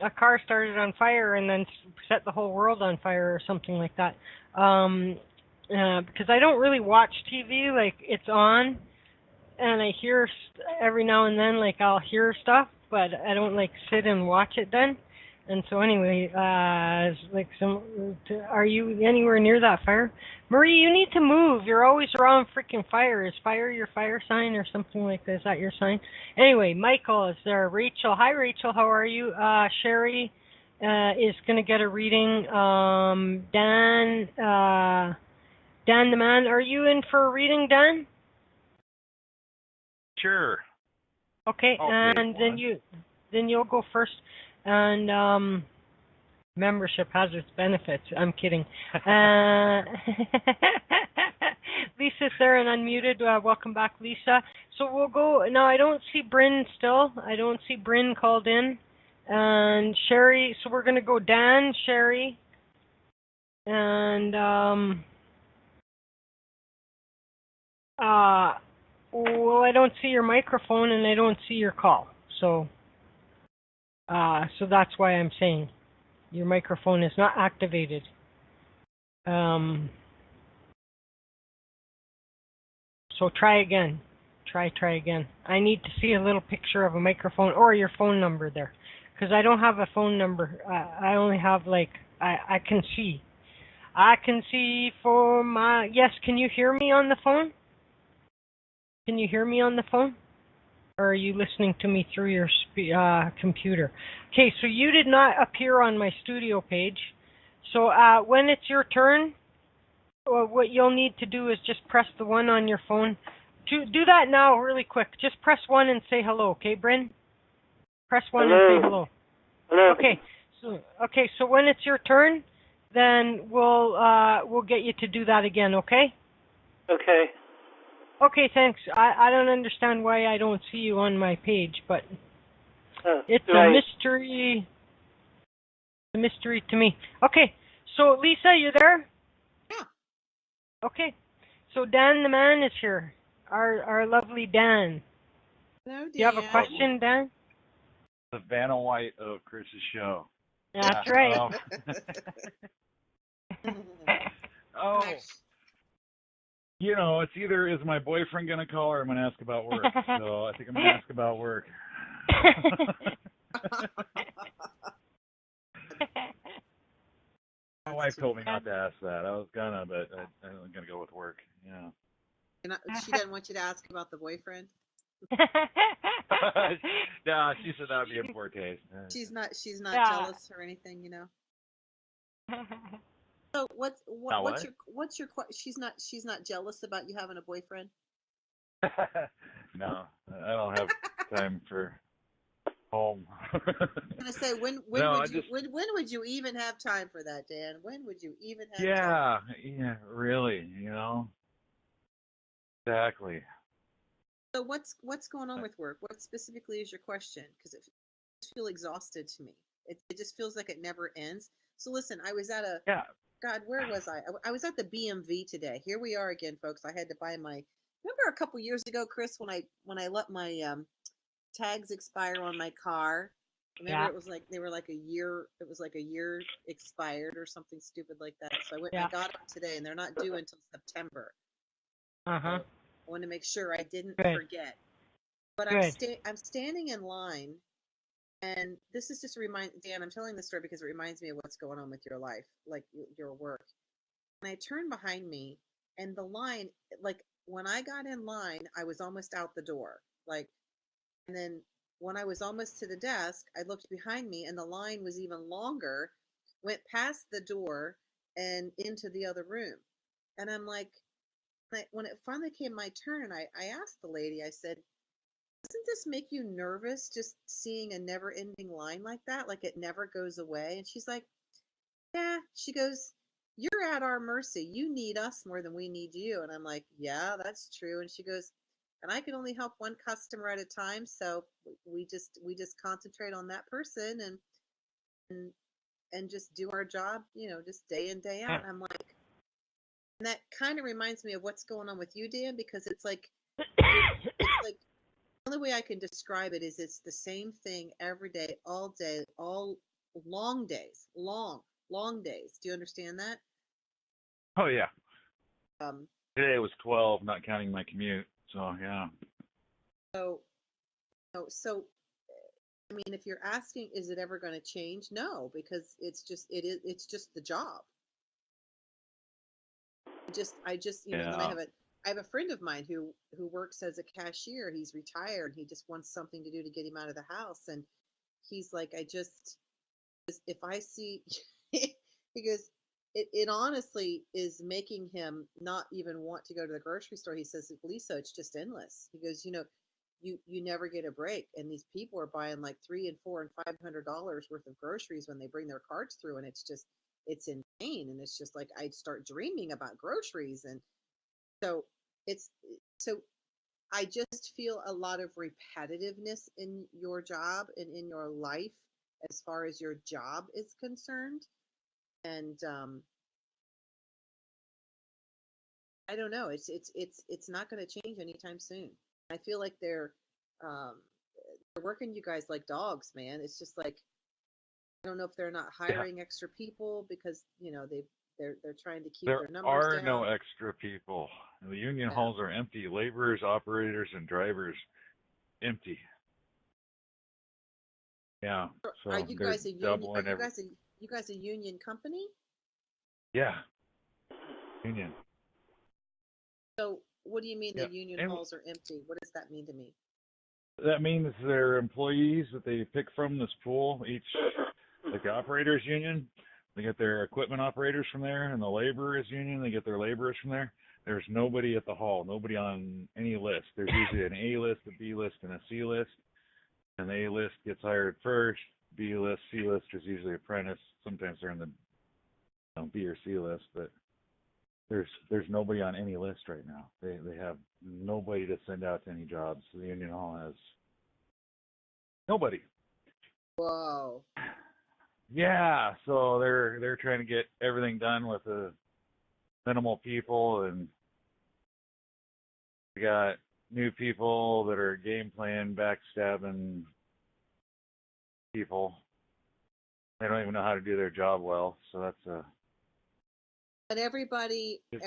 a car started on fire and then set the whole world on fire or something like that. Because I don't really watch TV, like it's on and I hear every now and then, like I'll hear stuff, but I don't like sit and watch it then. And so anyway, are you anywhere near that fire? Marie, you need to move. You're always around freaking fire. Is fire your fire sign or something like that? Is that your sign? Anyway, Michael is there. Rachel. Hi, Rachel. How are you? Sherry is going to get a reading. Dan the man. Are you in for a reading, Dan? Sure. Okay, and then you'll go first. And membership has its benefits. I'm kidding. Lisa's there and unmuted. Welcome back, Lisa. So we'll go. No, I don't see Bryn still. I don't see Bryn called in. And Sherry. So we're going to go Dan, Sherry. And well, I don't see your microphone and I don't see your call. So that's why I'm saying your microphone is not activated. So try again. Try again. I need to see a little picture of a microphone or your phone number there. Because I don't have a phone number. I only have I can see. I can see for my... Yes, can you hear me on the phone? Can you hear me on the phone? Or are you listening to me through your computer? Okay, so you did not appear on my studio page. So when it's your turn, what you'll need to do is just press the 1 on your phone. Do that now really quick. Just press 1 and say hello, okay, Bryn? Press 1 and say hello. Hello. Okay, so when it's your turn, then we'll get you to do that again, okay? Okay. Okay, thanks. I don't understand why I don't see you on my page, but it's a mystery. A mystery to me. Okay, so Lisa, you there? Yeah. Okay, so Dan the man is here. Our lovely Dan. Hello, Dan. Do you have a question, Dan? The Vanna White of Chris's show. That's right. You know, it's either is my boyfriend going to call or I'm going to ask about work. So I think I'm going to ask about work. My wife told me not to ask that. I was going to, but I'm going to go with work. Yeah. She doesn't want you to ask about the boyfriend? No, she said that would be in poor taste. She's not jealous or anything, you know? So what's your she's not jealous about you having a boyfriend? No, I don't have time for home. I'm gonna say when would you even have time for that, Dan? When would you even have time? Yeah, really, you know. Exactly. So what's going on with work? What specifically is your question? Because it feels exhausted to me. It just feels like it never ends. So listen, I was at God, where was I? I was at the BMV today. Here we are again, folks. I had to buy my. Remember a couple years ago, Chris, when I let my tags expire on my car. Remember, it was like they were like a year. It was like a year expired or something stupid like that. So I went and I got them today, and they're not due until September. So I wanted to make sure I didn't forget. But I'm standing in line. And this is just Dan, I'm telling this story because it reminds me of what's going on with your life, like your work. And I turned behind me, and the line, like when I got in line, I was almost out the door. Like, and then when I was almost to the desk, I looked behind me, and the line was even longer, went past the door and into the other room. And I'm like, when it finally came my turn, I asked the lady, I said, doesn't this make you nervous just seeing a never ending line like that? Like it never goes away? And she's like, yeah. She goes, you're at our mercy. You need us more than we need you. And I'm like, yeah, that's true. And she goes, and I can only help one customer at a time. So we just concentrate on that person and, and just do our job, just day in, day out. And I'm like, and that kind of reminds me of what's going on with you, Dan, because it's like, it's like, the only way I can describe it is it's the same thing every day, all long days, long days. Do you understand that? Oh yeah. Um, Today was 12, not counting my commute. So yeah. So, I mean, if you're asking, is it ever going to change? No, because it's just the job. I just, then Yeah. I have a friend of mine who works as a cashier. He's retired. He just wants something to do to get him out of the house. And he's like, if I see, he goes, it honestly is making him not even want to go to the grocery store. He says, Lisa, it's just endless. He goes, you never get a break. And these people are buying like $300 and $400 and $500 worth of groceries when they bring their carts through. And it's insane. And it's just like, I'd start dreaming about groceries. And so so I just feel a lot of repetitiveness in your job and in your life as far as your job is concerned. And I don't know. It's not going to change anytime soon. I feel like they're working you guys like dogs, man. It's just like, I don't know if they're not hiring extra people because they're trying to keep There their numbers are down. no extra people. The union halls are empty. Laborers, operators, and drivers empty. Yeah. So are you they're guys a union? doubling You guys a union company? Yeah. Union. So what do you mean Yeah. the union And halls are empty? What does that mean to me? that means their employees that they pick from this pool, like the operators union, they get their equipment operators from there, and the laborers union, they get their laborers from there. There's nobody at the hall, nobody on any list. There's usually an A list, a B list, and a C list. And the A list gets hired first. B list, C list is usually apprentice. Sometimes they're in the B or C list, but there's nobody on any list right now. They have nobody to send out to any jobs. The union hall has nobody. Whoa. Yeah, so they're trying to get everything done with the minimal people, and we got new people that are game playing, backstabbing people. They don't even know how to do their job well, so that's But everybody is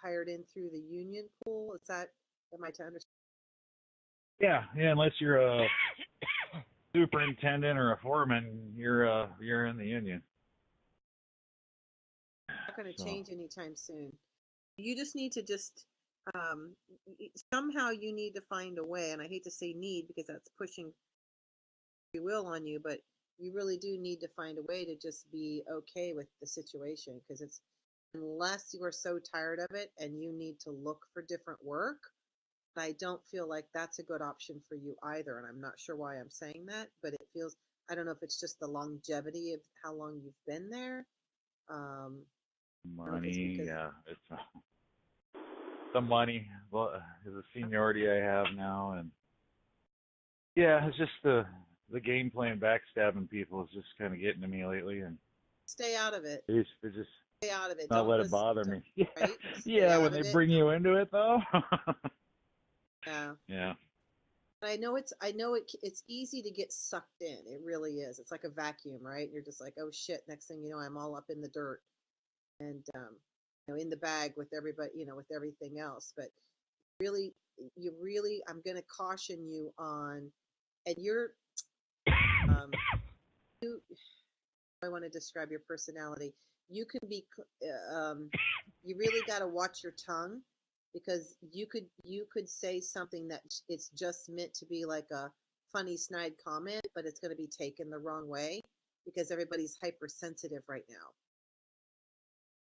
hired in through the union pool. Am I to understand? yeah, unless you're a superintendent or a foreman, you're in the union. Not going to change anytime soon. You just need to somehow you need to find a way, and I hate to say need because that's pushing free will on you, but you really do need to find a way to just be okay with the situation, because unless you are so tired of it and you need to look for different work, I don't feel like that's a good option for you either. And I'm not sure why I'm saying that, but I don't know if it's just the longevity of how long you've been there. Money, it's the money, the seniority I have now, and it's just the game playing, backstabbing people is just kind of getting to me lately, and stay out of it. They just stay out of it. Not let it bother me. Right? Yeah, when they bring you into it, though. Yeah. Yeah. I know it's easy to get sucked in. It really is. It's like a vacuum, right? You're just like, oh shit. Next thing you know, I'm all up in the dirt and in the bag with everybody, with everything else. But really, I'm going to caution you on, and I want to describe your personality. You can be, you really got to watch your tongue, because you could say something that it's just meant to be like a funny snide comment, but it's going to be taken the wrong way because everybody's hypersensitive right now.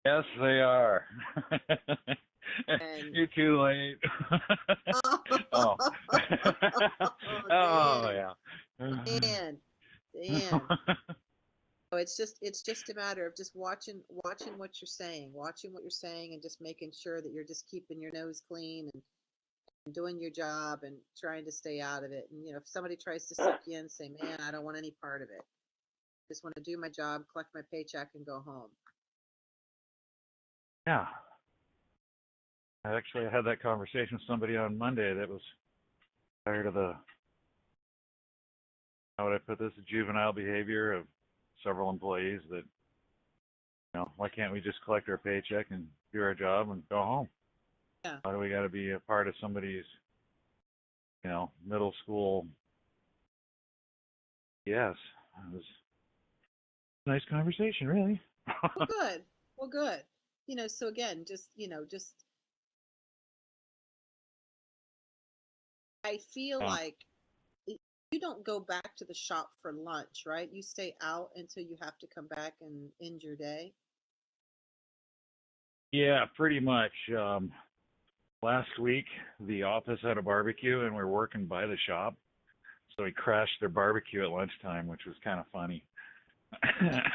Yes, they are. And You're too late. Oh. Oh, yeah. Dan. So it's just a matter of just watching what you're saying, and just making sure that you're just keeping your nose clean and doing your job and trying to stay out of it. And if somebody tries to suck you in, say, man, I don't want any part of it. I just want to do my job, collect my paycheck, and go home. Yeah. I actually had that conversation with somebody on Monday that was tired of how would I put this, juvenile behavior of several employees that, why can't we just collect our paycheck and do our job and go home? Yeah. Why do we got to be a part of somebody's, middle school? Yes. It was a nice conversation, really. Well, good. So again, just I feel like you don't go back to the shop for lunch, right? You stay out until you have to come back and end your day. Yeah, pretty much. Last week, the office had a barbecue, and we were working by the shop. So we crashed their barbecue at lunchtime, which was kind of funny.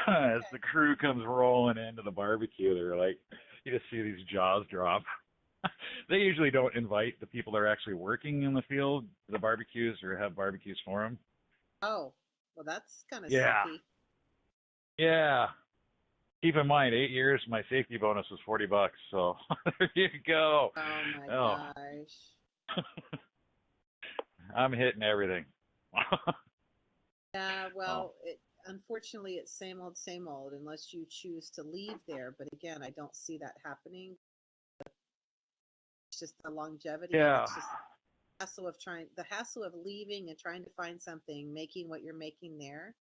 As the crew comes rolling into the barbecue, they're like, you just see these jaws drop. They usually don't invite the people that are actually working in the field to the barbecues or have barbecues for them. Oh, well, that's kind of Yeah. sucky. Yeah. Keep in mind, 8 years, my safety bonus was $40. So there you go. Oh my gosh. I'm hitting everything. Yeah, well, unfortunately, it's same old, unless you choose to leave there. But again, I don't see that happening. It's just the longevity. Yeah. It's just the hassle of leaving and trying to find something, making what you're making there.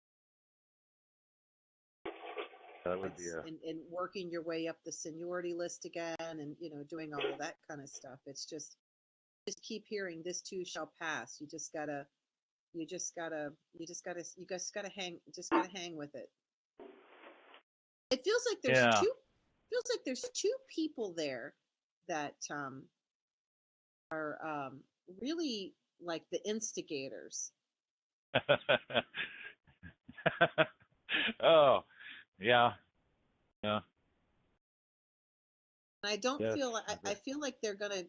That would be and working your way up the seniority list again, and doing all of that kind of stuff. It's just keep hearing, this too shall pass. You just gotta hang with it. It feels like there's two people there that are really like the instigators. Oh, yeah. And I don't feel like I feel like they're gonna,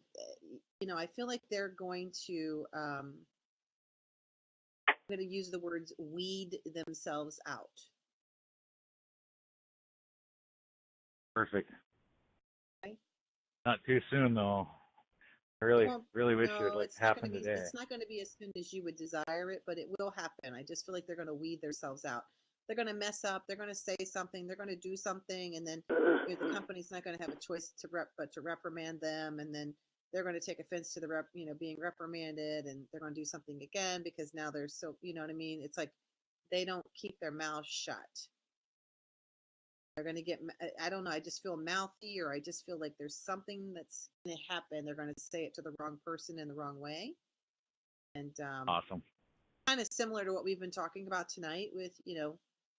I feel like they're going to. I'm going to use the words weed themselves out. Perfect. Okay. Not too soon, though. I really wish it would happen today. It's not going to be as soon as you would desire it, but it will happen. I just feel like they're going to weed themselves out. They're going to mess up. They're going to say something. They're going to do something, and then the company's not going to have a choice but to reprimand them, and then they're going to take offense to the being reprimanded, and they're going to do something again because now they're so, you know what I mean? It's like they don't keep their mouths shut. They're going to get, I don't know, I just feel mouthy, or I just feel like there's something that's going to happen. They're going to say it to the wrong person in the wrong way. And awesome. Kind of similar to what we've been talking about tonight with,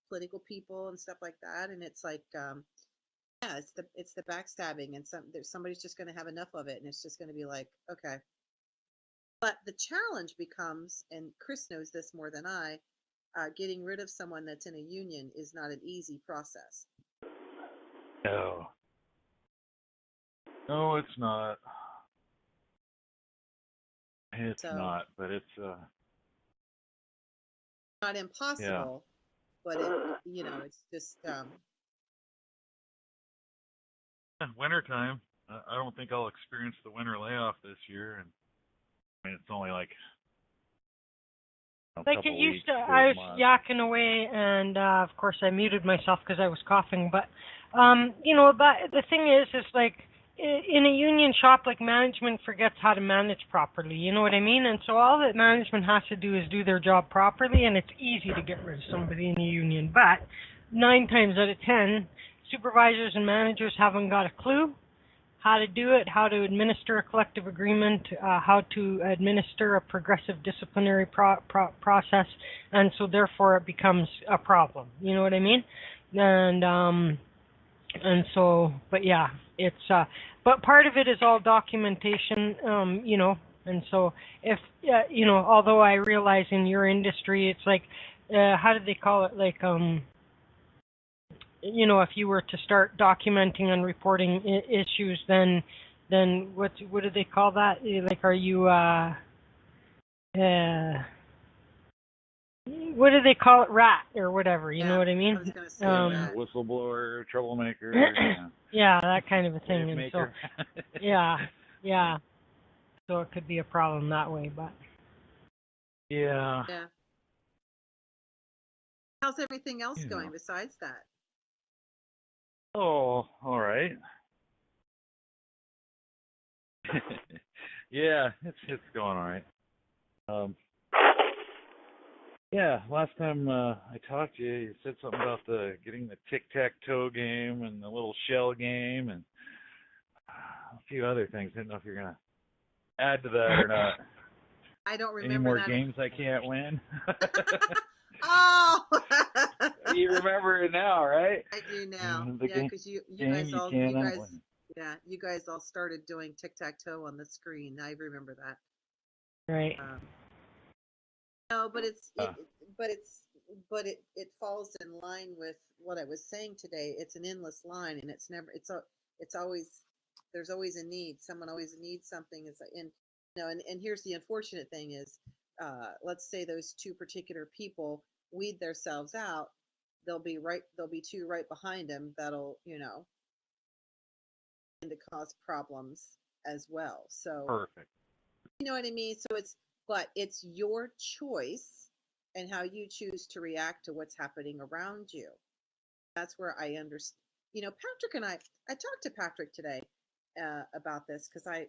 political people and stuff like that. And it's like, yeah, it's the backstabbing, and somebody's just going to have enough of it, and it's just going to be like, okay. But the challenge becomes, and Chris knows this more than I, getting rid of someone that's in a union is not an easy process. No, it's not. It's not, but it's not impossible, but it's just wintertime. I don't think I'll experience the winter layoff this year, and I mean it's only like it used to. I was yakking away, and of course I muted myself because I was coughing. But the thing is like in a union shop, like management forgets how to manage properly. You know what I mean? And so all that management has to do is do their job properly, and it's easy to get rid of somebody in a union. But 9 times out of 10, supervisors and managers haven't got a clue how to do it, how to administer a collective agreement, how to administer a progressive disciplinary process, and so therefore it becomes a problem. You know what I mean? And so, but yeah, it's but part of it is all documentation, you know, and so if you know, although I realize in your industry it's like how do they call it, like you know, if you were to start documenting and reporting issues, then what do they call that? Like, are you what do they call it? Rat or whatever, you know what I mean? I was gonna say whistleblower, troublemaker. Yeah. Yeah, that kind of a thing. And so, Wavemaker. yeah. So it could be a problem that way, but yeah. How's everything else going besides that? Oh, all right. Yeah, it's going all right. Yeah, last time I talked to you, you said something about getting the tic-tac-toe game and the little shell game and a few other things. Didn't know if you're gonna add to that or not. I don't remember any more that. Games I can't win. Oh, you remember it now, right? I do now. The Yeah, because you guys all started doing tic-tac-toe on the screen. I remember that. Right. No, but it falls in line with what I was saying today. It's an endless line, and it's always, there's always a need. Someone always needs something. And here's the unfortunate thing is, let's say those two particular people weed themselves out. There'll be two right behind them that'll to cause problems as well. So perfect. You know what I mean? But it's your choice and how you choose to react to what's happening around you. That's where I understand. Patrick and I talked to Patrick today about this because I've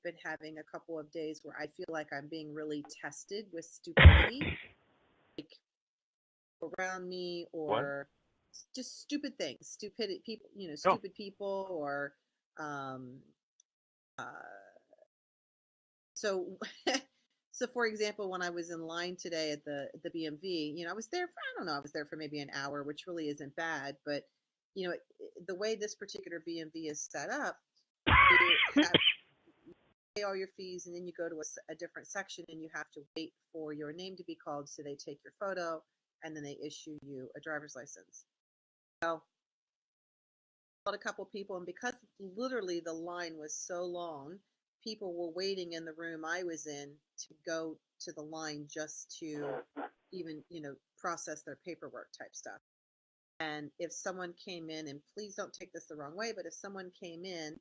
been having a couple of days where I feel like I'm being really tested with stupidity, like around me, or just stupid things, stupid people, stupid people, or so so for example, when I was in line today at the BMV, I was there for maybe an hour, which really isn't bad, but the way this particular BMV is set up, you pay all your fees, and then you go to a different section, and you have to wait for your name to be called, so they take your photo, and then they issue you a driver's license. So a couple people, and because literally the line was so long, people were waiting in the room I was in to go to the line just to even process their paperwork type stuff. And if someone came in, and please don't take this the wrong way, but if someone came in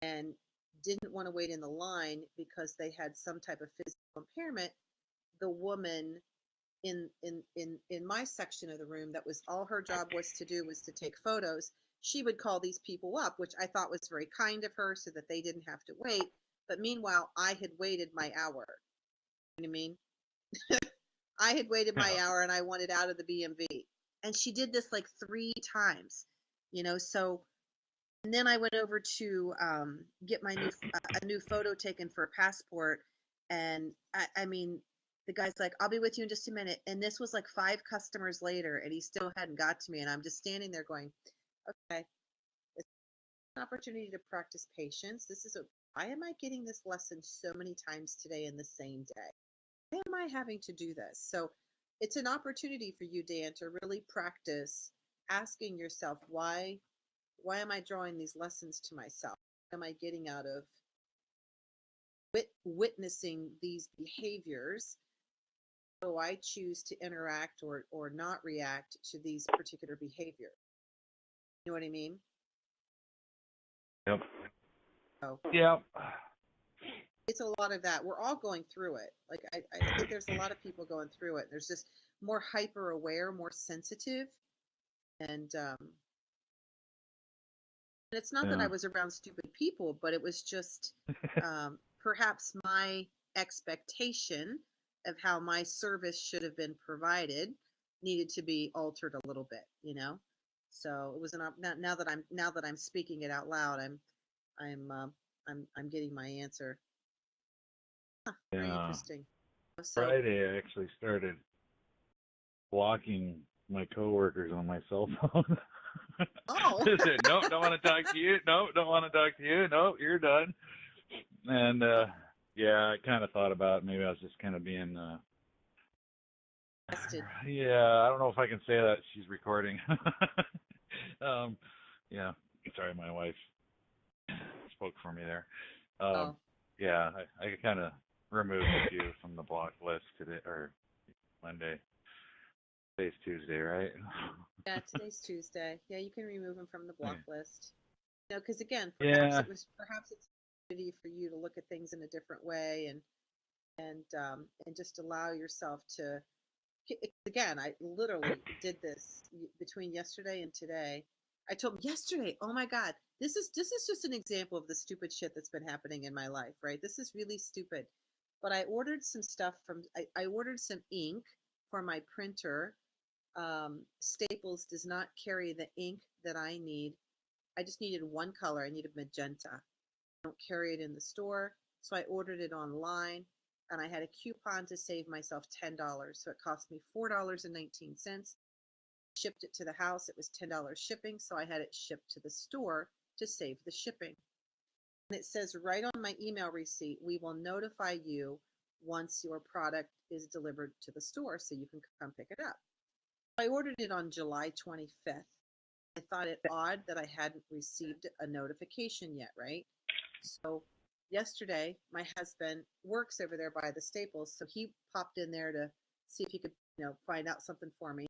and didn't want to wait in the line because they had some type of physical impairment, the woman in my section of the room, that was all her job was to do, was to take photos. She would call these people up, which I thought was very kind of her, so that they didn't have to wait. But meanwhile, I had waited my hour. You know what I mean? I had waited my hour, and I wanted out of the BMV. And she did this like 3 times, so. And then I went over to get my a new photo taken for a passport. And I mean, the guy's like, I'll be with you in just a minute. And this was like 5 customers later, and he still hadn't got to me. And I'm just standing there going, okay, it's an opportunity to practice patience. Why am I getting this lesson so many times today in the same day? Why am I having to do this? So it's an opportunity for you, Dan, to really practice asking yourself, why am I drawing these lessons to myself? What am I getting out of witnessing these behaviors? How do I choose to interact or not react to these particular behaviors? You know what I mean? Yep. So, yep. It's a lot of that. We're all going through it. Like I think there's a lot of people going through it. There's just more hyper aware, more sensitive, and it's not that I was around stupid people, but it was just perhaps my expectation of how my service should have been provided needed to be altered a little bit, you know. So it was now that I'm speaking it out loud, I'm getting my answer. Very Yeah. interesting. So Friday, I actually started blocking my coworkers on my cell phone. oh, I said, nope, don't want to talk to you. Nope, don't want to talk to you. Nope, you're done. And yeah, I kind of thought about it. Maybe I was just kind of being tested. yeah, I don't know if I can say that. She's recording. Yeah, sorry, my wife spoke for me there. Oh, Yeah, I kind of removed a few from the block list today, or Monday. Today's Tuesday, right? yeah. Today's Tuesday. Yeah, you can remove them from the block list. You know, because again, Yeah. perhaps it's an opportunity for you to look at things in a different way and just allow yourself to. Again, I literally did this between yesterday and today. I told him yesterday, oh my God, this is just an example of the stupid shit that's been happening in my life, right? This is really stupid. But I ordered some stuff I ordered some ink for my printer. Staples does not carry the ink that I need. I just needed one color. I needed magenta. I don't carry it in the store. So I ordered it online and I had a coupon to save myself $10. So it cost me $4.19. Shipped it to the house. It was $10 shipping. So I had it shipped to the store to save the shipping. And it says right on my email receipt, we will notify you once your product is delivered to the store so you can come pick it up. I ordered it on July 25th. I thought it odd that I hadn't received a notification yet, right? So yesterday, my husband works over there by the Staples, so he popped in there to see if he could, find out something for me.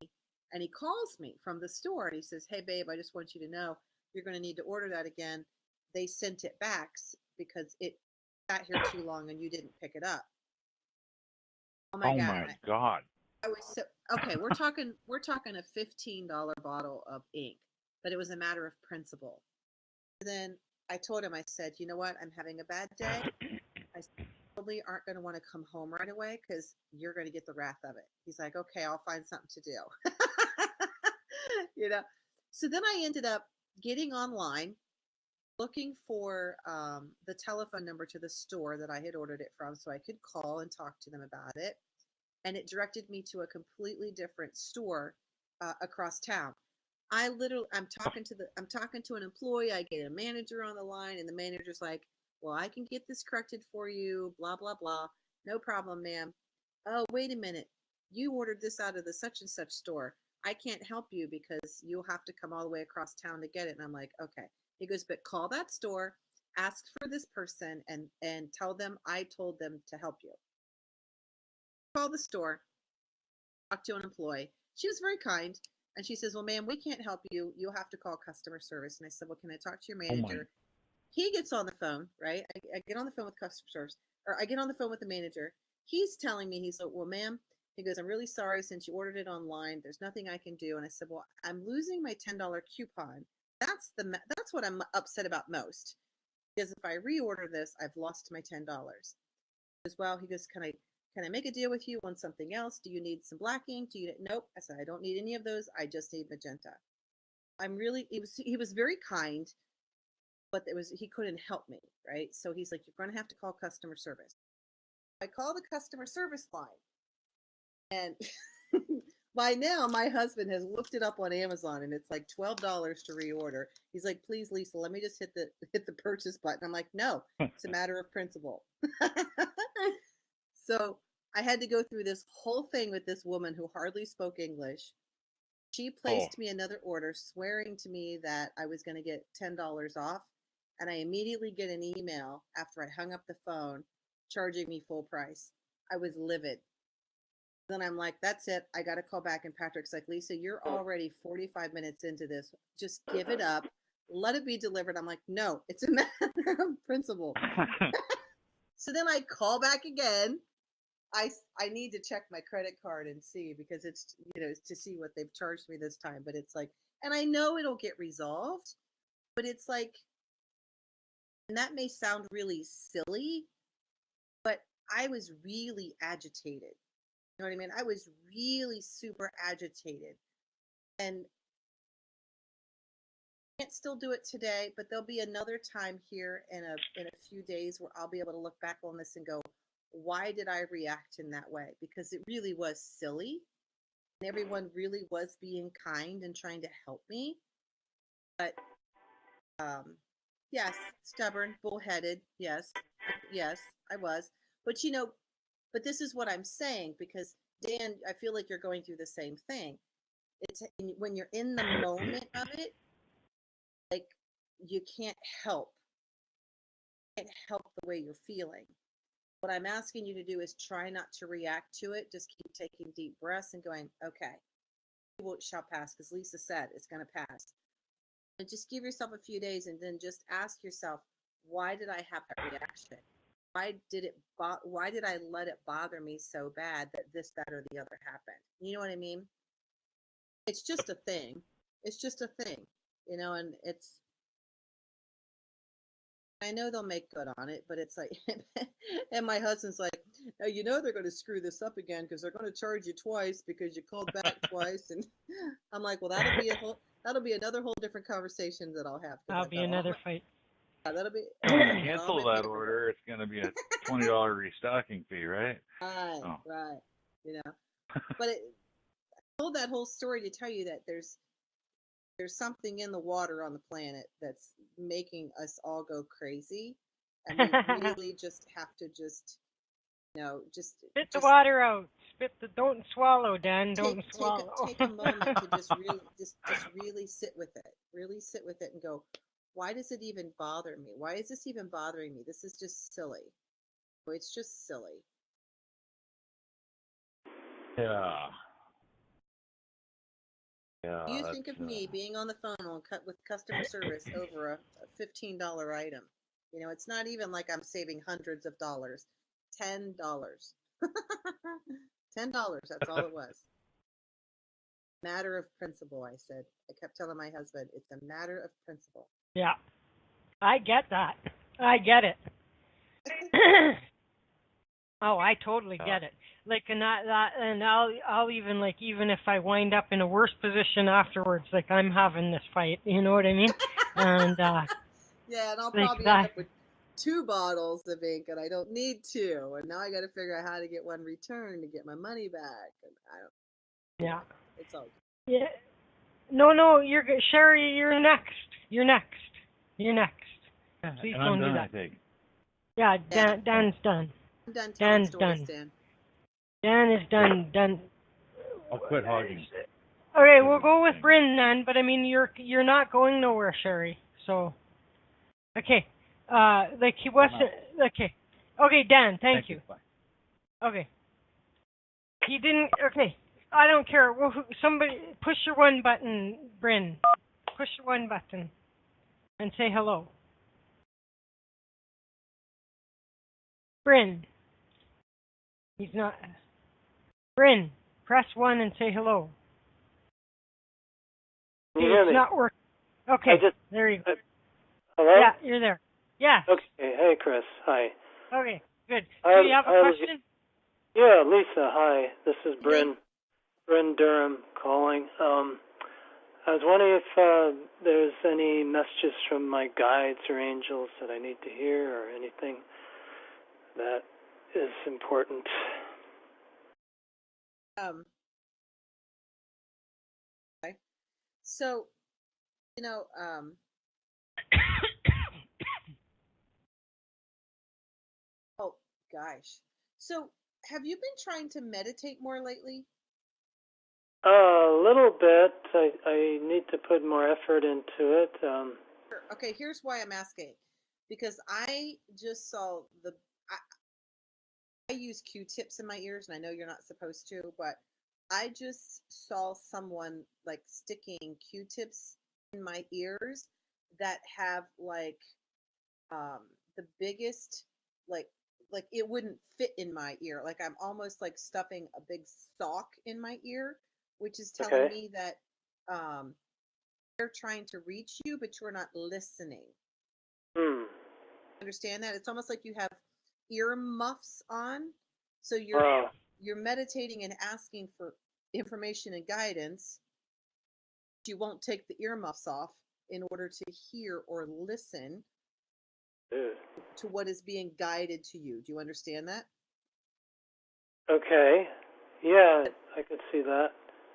And he calls me from the store and he says, "Hey, babe, I just want you to know you're going to need to order that again. They sent it back because it sat here too long and you didn't pick it up." Oh my Oh God! my God. I was so okay. We're talking a $15 bottle of ink, but it was a matter of principle. Then I told him, I said, "You know what? I'm having a bad day. I probably aren't going to want to come home right away because you're going to get the wrath of it." He's like, "Okay, I'll find something to do." you know. So then I ended up getting online, looking for the telephone number to the store that I had ordered it from, so I could call and talk to them about it. And it directed me to a completely different store across town. I'm talking to an employee. I get a manager on the line, and the manager's like, "Well, I can get this corrected for you, blah blah blah, no problem, ma'am." "Oh, wait a minute, you ordered this out of the such and such store. I can't help you because you'll have to come all the way across town to get it." And I'm like, "Okay." He goes, "But call that store, ask for this person, and tell them I told them to help you." Call the store, talk to an employee. She was very kind. And she says, "Well, ma'am, we can't help you. You'll have to call customer service." And I said, "Well, can I talk to your Oh my. manager?" He gets on the phone, right? I get on the phone with customer service, or I get on the phone with the manager. He's telling me, he's like, "Well, ma'am," he goes, "I'm really sorry since you ordered it online. There's nothing I can do." And I said, "Well, I'm losing my $10 coupon. That's what I'm upset about most. Because if I reorder this, I've lost my $10. As well, he goes, can I make a deal with you on something else? Do you need some black ink? Nope." I said, "I don't need any of those. I just need magenta." He was very kind, but he couldn't help me, right? So he's like, "You're going to have to call customer service." I call the customer service line, and by now my husband has looked it up on Amazon, and it's like $12 to reorder. He's like, "Please, Lisa, let me just hit the purchase button." I'm like, "No, it's a matter of principle." So I had to go through this whole thing with this woman who hardly spoke English. She Oh. placed me another order, swearing to me that I was going to get $10 off. And I immediately get an email after I hung up the phone charging me full price. I was livid. Then I'm like, "That's it. I got to call back." And Patrick's like, "Lisa, you're already 45 minutes into this. Just give it up. Let it be delivered." I'm like, "No, it's a matter of principle." So then I call back again. I need to check my credit card and see, because it's to see what they've charged me this time. But it's like, and I know it'll get resolved, but it's like, and that may sound really silly, but I was really agitated You know what I mean? I was really super agitated. And I can't still do it today, but there'll be another time here in a few days where I'll be able to look back on this and go, why did I react in that way? Because it really was silly. And everyone really was being kind and trying to help me. But yes, stubborn, bullheaded. Yes, I was. But but this is what I'm saying, because Dan, I feel like you're going through the same thing. It's when you're in the moment of it, like you can't help the way you're feeling. What I'm asking you to do is try not to react to it. Just keep taking deep breaths and going, okay, it shall pass, because Lisa said it's going to pass. And just give yourself a few days and then just ask yourself, why did I have that reaction? Why did I let it bother me so bad that this, that, or the other happened? You know what I mean? It's just a thing. It's just a thing, and I know they'll make good on it, but it's like, and my husband's like, now, they're going to screw this up again because they're going to charge you twice because you called back twice. And I'm like, well, that'll be another whole different conversation that I'll have. That'll be another fight. Yeah, that'll be. Cancel that order. It's going to be a $20 restocking fee, right? Right, right. But I told that whole story to tell you that there's something in the water on the planet that's making us all go crazy, and we really just have to just spit the water out. Don't swallow, Dan. Don't swallow. Take a moment to just really sit with it. Really sit with it and go, why does it even bother me? Why is this even bothering me? This is just silly. It's just silly. Yeah. Yeah. Do you think of me being on the phone with customer service over a $15 item? It's not even like I'm saving hundreds of dollars. $10. $10. That's all it was. Matter of principle, I said. I kept telling my husband, it's a matter of principle. Yeah. I get that. I get it. Oh, I totally get it. Like, and I'll even, like, even if I wind up in a worse position afterwards, like I'm having this fight, you know what I mean? And yeah, and I'll probably end up with 2 bottles of ink, and I don't need 2, and now I got to figure out how to get one returned to get my money back, and I don't. Yeah. It's all good. Yeah. No, you're good, Sherry. You're next. Please don't do that. Yeah, Dan's done. I'm done telling Dan's stories, done. Dan. Dan is done. I'll quit hogging. Okay, we'll go with Bryn then, but I mean you're not going nowhere, Sherry. So, okay, like he wasn't. Okay, Dan, thank you. Okay, he didn't. Okay, I don't care. Well, somebody push your one button, Bryn. Push your one button, and say hello. Bryn. He's not. Bryn, press 1 and say hello. Can you hear me? It's not working. Okay, there you go. Hello? Yeah, you're there. Yeah. Okay. Hey, Chris. Hi. Okay, good. Do you have a question? Yeah, Lisa. Hi. This is Bryn Durham calling. I was wondering if there's any messages from my guides or angels that I need to hear, or anything that is important. Okay. So, oh gosh. So, have you been trying to meditate more lately? A little bit. I need to put more effort into it. Okay, here's why I'm asking. Because I just saw I use Q-tips in my ears, and I know you're not supposed to, but I just saw someone like sticking Q-tips in my ears that have like the biggest like it wouldn't fit in my ear. Like I'm almost like stuffing a big sock in my ear, which is telling me that they're trying to reach you, but you're not listening. Understand that? It's almost like you have ear muffs on, so you're you're meditating and asking for information and guidance, you won't take the earmuffs off in order to hear or listen to what is being guided to you. Do you understand that? Okay. Yeah, I could see that.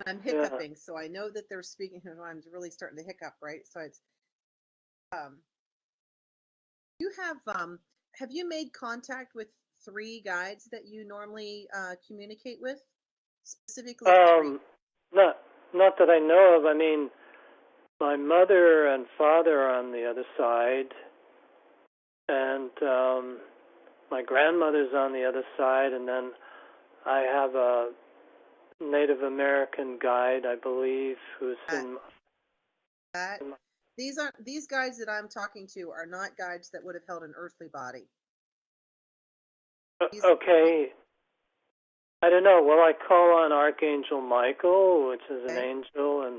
I'm hiccuping, so I know that they're speaking. I'm really starting to hiccup, right? So it's you have you made contact with 3 guides that you normally communicate with? Specifically 3. Not that I know of. I mean, my mother and father are on the other side, and my grandmother's on the other side, and then I have a Native American guide, I believe, who's in. These guides that I'm talking to are not guides that would have held an earthly body. Okay. I don't know. Well, I call on Archangel Michael, which is an angel,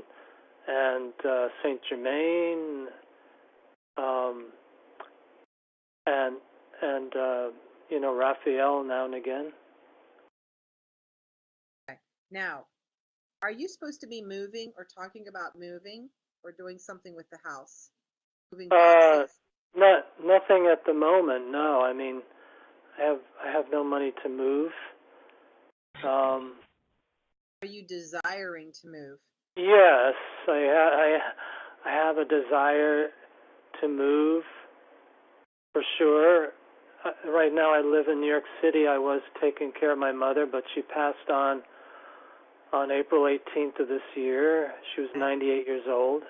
and Saint Germain, and Raphael now and again. Okay. Now, are you supposed to be moving or talking about moving or doing something with the house? Moving boxes? Nothing at the moment. No, I mean, I have no money to move. Are you desiring to move? Yes, I have a desire to move, for sure. Right now I live in New York City. I was taking care of my mother, but she passed on April 18th of this year. She was 98 years old.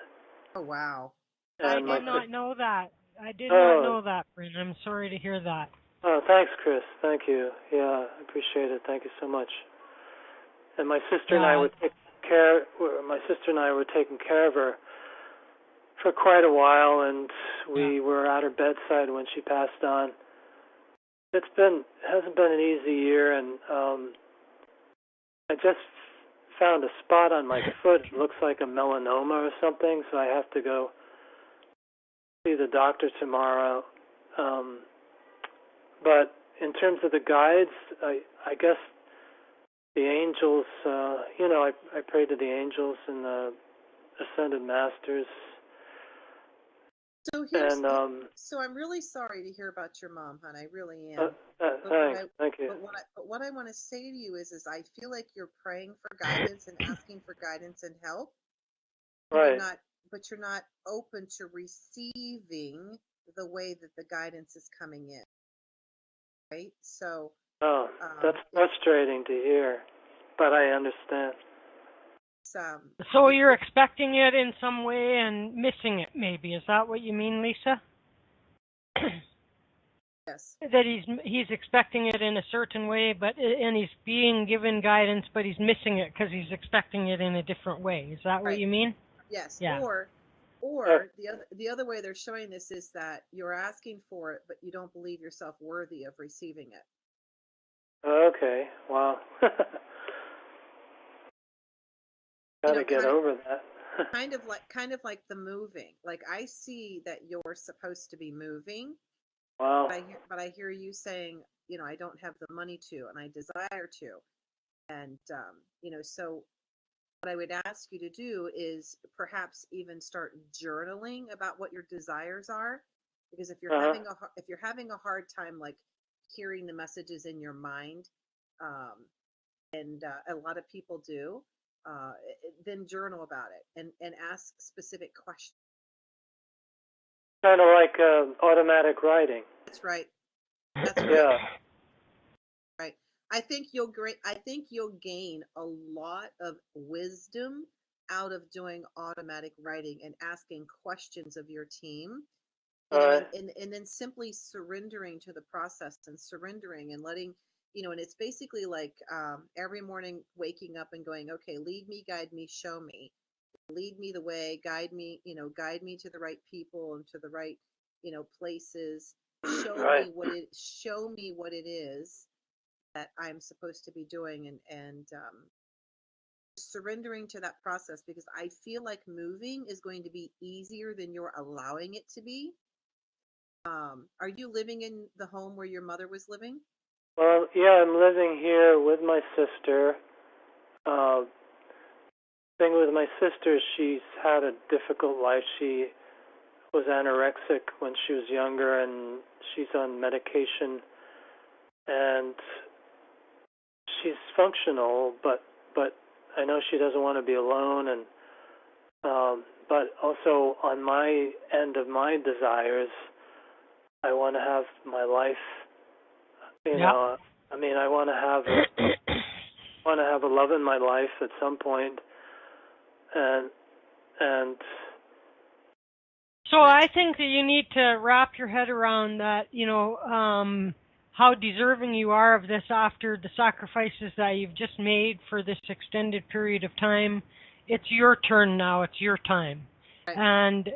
Oh, wow. And I did not know that. I did not know that, Bryn. I'm sorry to hear that. Oh, thanks, Chris. Thank you. Yeah, I appreciate it. Thank you so much. And my sister and I were taking care of her for quite a while, and we were at her bedside when she passed on. It hasn't been an easy year, and I just found a spot on my foot. It looks like a melanoma or something, so I have to go see the doctor tomorrow. But in terms of the guides, I guess the angels, I pray to the angels and the ascended masters. So I'm really sorry to hear about your mom, hon. I really am. Thank you. But what I want to say to you is I feel like you're praying for guidance and asking for guidance and help. Right. But you're not open to receiving the way that the guidance is coming in. Right? So. That's frustrating to hear, but I understand. So you're expecting it in some way and missing it, maybe. Is that what you mean, Lisa? Yes. That he's expecting it in a certain way, and he's being given guidance, but he's missing it because he's expecting it in a different way. Is that what you mean? Yes. Yeah. Or the other way they're showing this is that you're asking for it, but you don't believe yourself worthy of receiving it. Okay. Wow. Gotta get over that. kind of like the moving. Like I see that you're supposed to be moving. Wow. But I hear you saying, I don't have the money to, and I desire to, and so what I would ask you to do is perhaps even start journaling about what your desires are, because if you're having a hard time like hearing the messages in your mind, and a lot of people do. Then journal about it and ask specific questions. Kind of like automatic writing. That's right. That's right. Yeah. Right. I think you'll gain a lot of wisdom out of doing automatic writing and asking questions of your team. And then simply surrendering to the process and surrendering and letting. And it's basically like every morning waking up and going, okay, lead me, guide me, show me, lead me the way, guide me to the right people and to the right, places. Show me what it is that I'm supposed to be doing, and surrendering to that process, because I feel like moving is going to be easier than you're allowing it to be. Are you living in the home where your mother was living? Well, yeah, I'm living here with my sister. Thing with my sister, she's had a difficult life. She was anorexic when she was younger, and she's on medication, and she's functional, but I know she doesn't want to be alone, and but also on my end of my desires, I want to have my life. You know, I mean, I want to have a love in my life at some point, and so I think that you need to wrap your head around that, you know, how deserving you are of this after the sacrifices that you've just made for this extended period of time. It's your turn now. It's your time. Right. And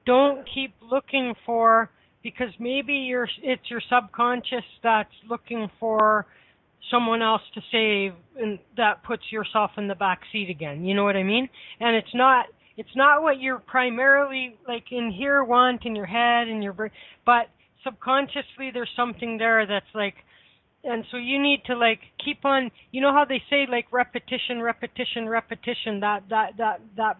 don't keep looking for, because maybe it's your subconscious that's looking for someone else to save, and that puts yourself in the back seat again. You know what I mean? And it's not what you're primarily like in here want in your head and your brain, but subconsciously there's something there that's like, and so you need to like keep on, you know how they say like repetition, that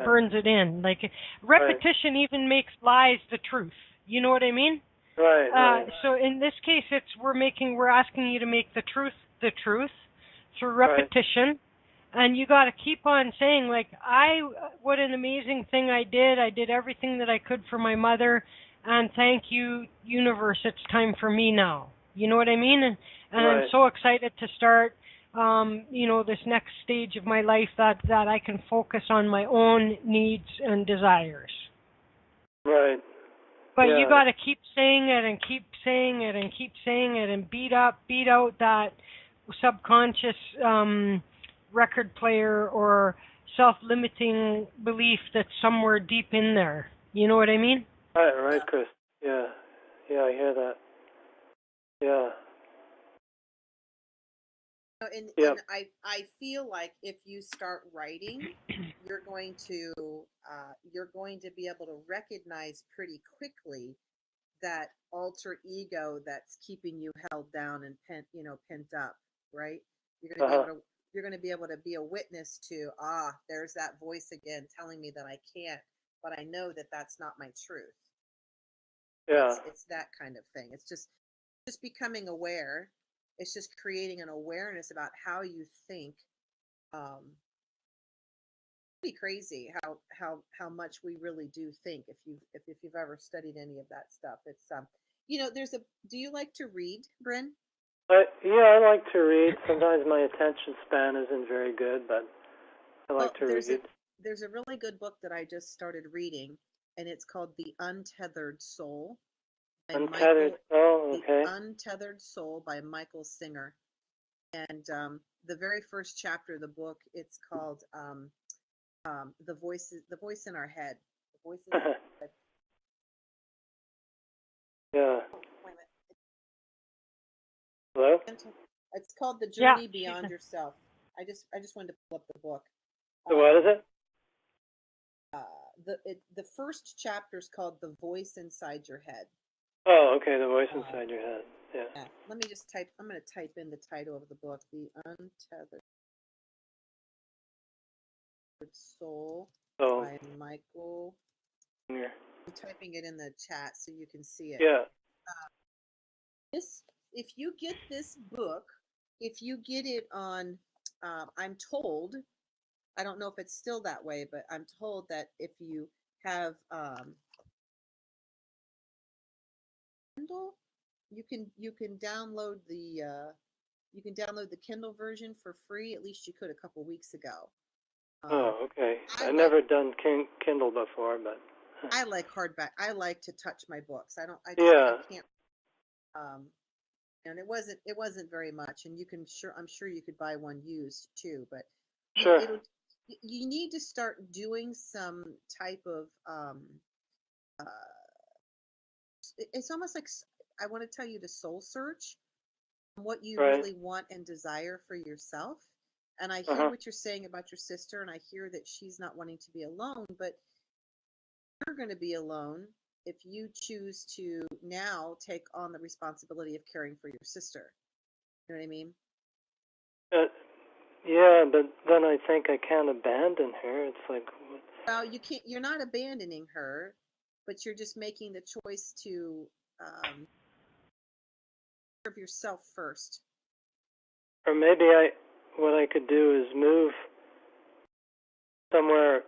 burns it in. Like repetition even makes lies the truth. You know what I mean? Right. So in this case, we're asking you to make the truth through repetition. Right. And you got to keep on saying, like, what an amazing thing I did. I did everything that I could for my mother, and thank you, universe. It's time for me now. You know what I mean? And right. I'm so excited to start, this next stage of my life that I can focus on my own needs and desires. Right. But you got to keep saying it and keep saying it and keep saying it and beat out that subconscious record player or self-limiting belief that's somewhere deep in there. You know what I mean? Right, Chris. Yeah, I hear that. Yeah. And I feel like if you start writing, you're going to be able to recognize pretty quickly that alter ego that's keeping you held down and pent up, right? You're going to be able to be a witness to, there's that voice again telling me that I can't, but I know that that's not my truth. Yeah. It's that kind of thing. It's just becoming aware. It's just creating an awareness about how you think. Pretty crazy how much we really do think. If you've ever studied any of that stuff, it's do you like to read, Bryn? I like to read. Sometimes my attention span isn't very good, but I like to read. There's a really good book that I just started reading, and it's called The Untethered Soul. Untethered Soul, okay. The Untethered Soul by Michael Singer. And the very first chapter of the book, it's called The Voice in Our Head. The Voice in Our Head. Yeah. Hello? It's called The Journey Beyond Yourself. I just wanted to pull up the book. So what is it? The first chapter is called The Voice Inside Your Head. Oh, okay, The Voice Inside Your Head. Yeah. Let me just I'm going to type in the title of the book, The Untethered Soul by Michael. Yeah. I'm typing it in the chat so you can see it. Yeah. If you get this book, if you get it on, I'm told, I don't know if it's still that way, but I'm told that if you have Kindle, you can download the Kindle version for free. At least you could a couple weeks ago. Okay. I've never done Kindle before, but I like hardback. I like to touch my books. I can't. And it wasn't very much. And I'm sure you could buy one used too. But sure. You need to start doing some type of. It's almost like I want to tell you to soul search what you really want and desire for yourself. And I hear what you're saying about your sister, and I hear that she's not wanting to be alone, but you're going to be alone if you choose to now take on the responsibility of caring for your sister. You know what I mean? Yeah, but then I think I can't abandon her. It's like, well, you can't. You're not abandoning her, but you're just making the choice to serve yourself first. Or maybe what I could do is move somewhere,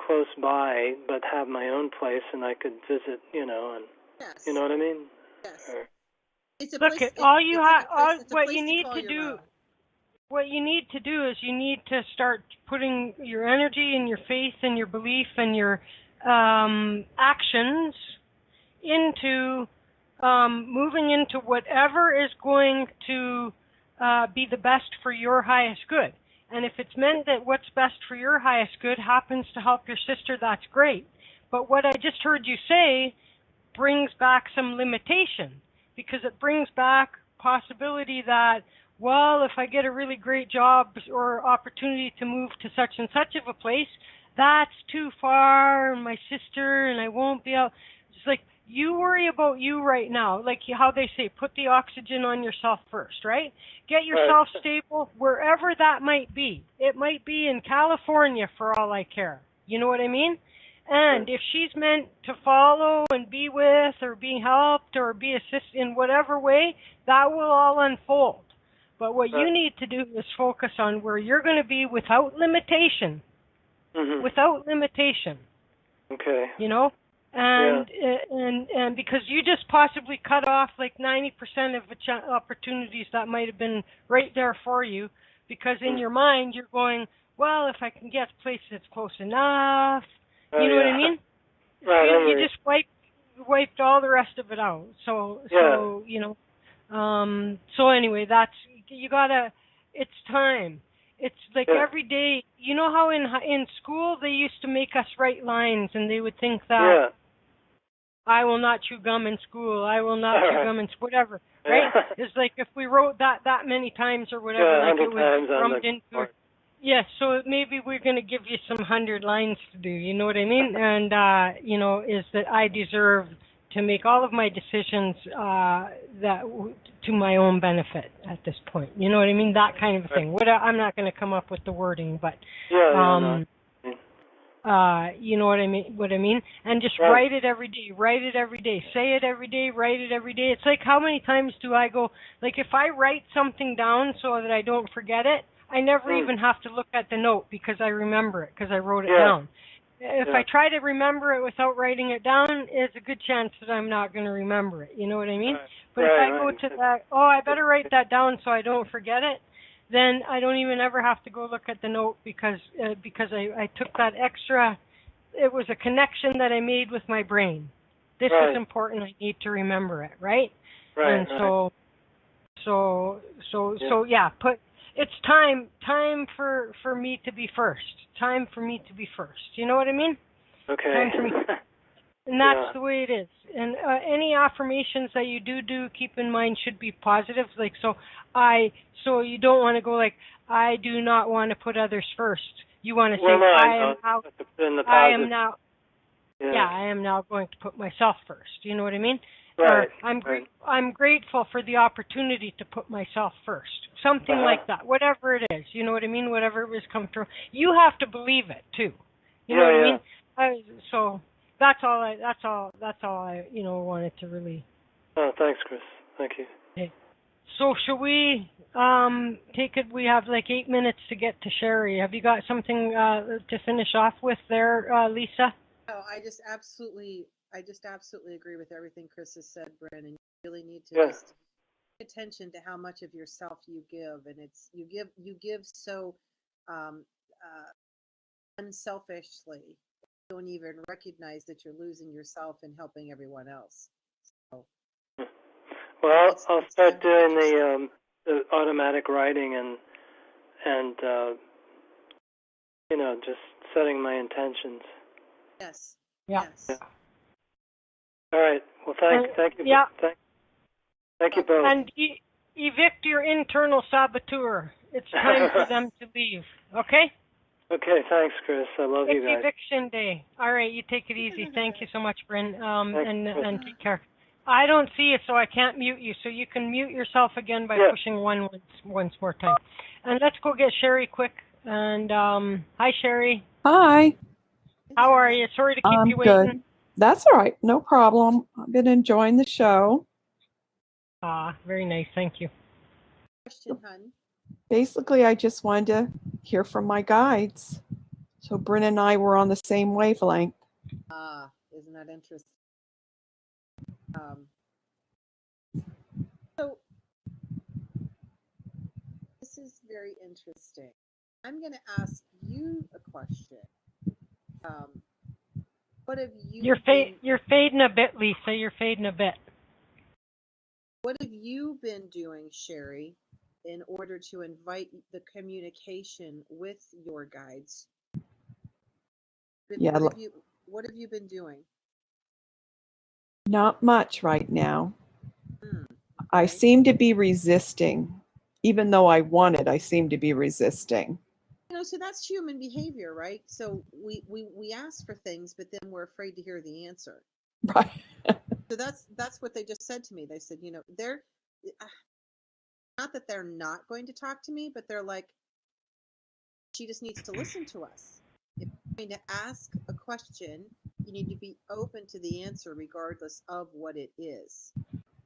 close by, but have my own place, and I could visit, and yes. You know what I mean? Yes. Or, It's a Look, place. all you have, what you need to do. Own. What you need to do is you need to start putting your energy and your faith and your belief and your actions into moving into whatever is going to be the best for your highest good. And if it's meant that what's best for your highest good happens to help your sister, that's great. But what I just heard you say brings back some limitation, because it brings back possibility that, well, if I get a really great job or opportunity to move to such and such of a place, that's too far, and my sister, and I won't be able. It's like, you worry about you right now, like how they say, put the oxygen on yourself first, right? Get yourself stable wherever that might be. It might be in California for all I care. You know what I mean? And if she's meant to follow and be with or be helped or be assisted in whatever way, that will all unfold. But what you need to do is focus on where you're going to be without limitation. Mm-hmm. Without limitation. Okay. You know? And because you just possibly cut off like 90% of the opportunities that might have been right there for you, because in your mind you're going, well, if I can get a place that's close enough, you know what I mean? Right. You just wiped all the rest of it out. So you know, so anyway, that's, you gotta, it's time. It's like every day. You know how in school they used to make us write lines, and they would think that I will not chew gum in school. I will not chew gum in whatever. Right? It's like if we wrote that many times or whatever, like it was drummed into. Yes, so maybe we're going to give you some 100 lines to do. You know what I mean? And you know, is that I deserve to make all of my decisions to my own benefit at this point. You know what I mean? That kind of thing. I'm not going to come up with the wording, but you know what I mean? And just write it every day. Write it every day. Say it every day. Write it every day. It's like, how many times do I go, like, if I write something down so that I don't forget it, I never even have to look at the note because I remember it because I wrote it down. If I try to remember it without writing it down, it's a good chance that I'm not going to remember it. You know what I mean? But if I go to that, I better write that down so I don't forget it, then I don't even ever have to go look at the note because I took that extra. It was a connection that I made with my brain. This is important. I need to remember it, right? And so yeah. It's time for me to be first. Time for me to be first. You know what I mean? Okay. Time for me. And that's the way it is. And any affirmations that you do, keep in mind, should be positive. Like, so you don't want to go like, I do not want to put others first. You want to say, I am now going to put myself first. You know what I mean? Right. Or I'm grateful for the opportunity to put myself first. Something like that. Whatever it is. You know what I mean? Whatever it was comfortable. You have to believe it too. You know what I mean? So that's all I wanted to really. Oh, thanks, Chris. Thank you. Okay. So shall we take it? We have like 8 minutes to get to Sherry. Have you got something to finish off with there, Lisa? No, I just absolutely agree with everything Chris has said, Bryn, and you really need to just pay attention to how much of yourself you give, and it's you give so unselfishly. You don't even recognize that you're losing yourself and helping everyone else. So, well, I'll start doing the automatic writing and just setting my intentions. Yes. Yeah. Yes. All right. Well, thank you. Yeah. Thank you both. And evict your internal saboteur. It's time for them to leave. Okay? Okay. Thanks, Chris. I love you guys. It's eviction day. All right. You take it easy. Thank you so much, Bryn. And take care. I don't see it, so I can't mute you. So you can mute yourself again by pushing one once more time. And let's go get Sherry quick. And hi, Sherry. Hi. How are you? Sorry to keep you waiting. Good. That's all right. No problem. I've been enjoying the show. Very nice. Thank you. Question, hun. Basically, I just wanted to hear from my guides. So Bryn and I were on the same wavelength. Isn't that interesting? So this is very interesting. I'm going to ask you a question. What have you? You're fading a bit, Lisa. You're fading a bit. What have you been doing, Sherry, in order to invite the communication with your guides? What have you been doing? Not much right now. Okay. I seem to be resisting. Even though I want it, I seem to be resisting. So that's human behavior, right? So we ask for things, but then we're afraid to hear the answer. Right. So that's what they just said to me. They said, they're not that they're not going to talk to me, but they're like, she just needs to listen to us. If you're going to ask a question, you need to be open to the answer regardless of what it is.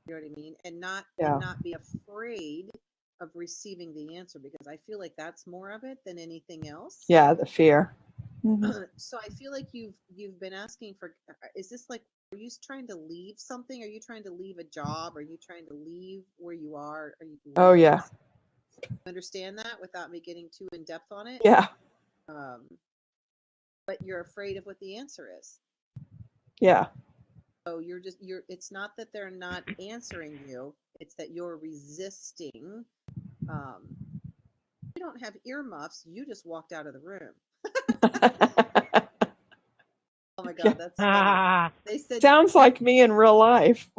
You know what I mean? And not be afraid of receiving the answer, because I feel like that's more of it than anything else. Yeah, the fear. Mm-hmm. So I feel like you've been asking for, is this like, are you trying to leave something? Are you trying to leave a job? Are you trying to leave where you are? Oh, yeah. Understand that without me getting too in depth on it? Yeah. But you're afraid of what the answer is. Yeah. So it's not that they're not answering you, it's that you're resisting. You don't have earmuffs, you just walked out of the room. Oh my God, that's funny. They said, sounds like me in real life.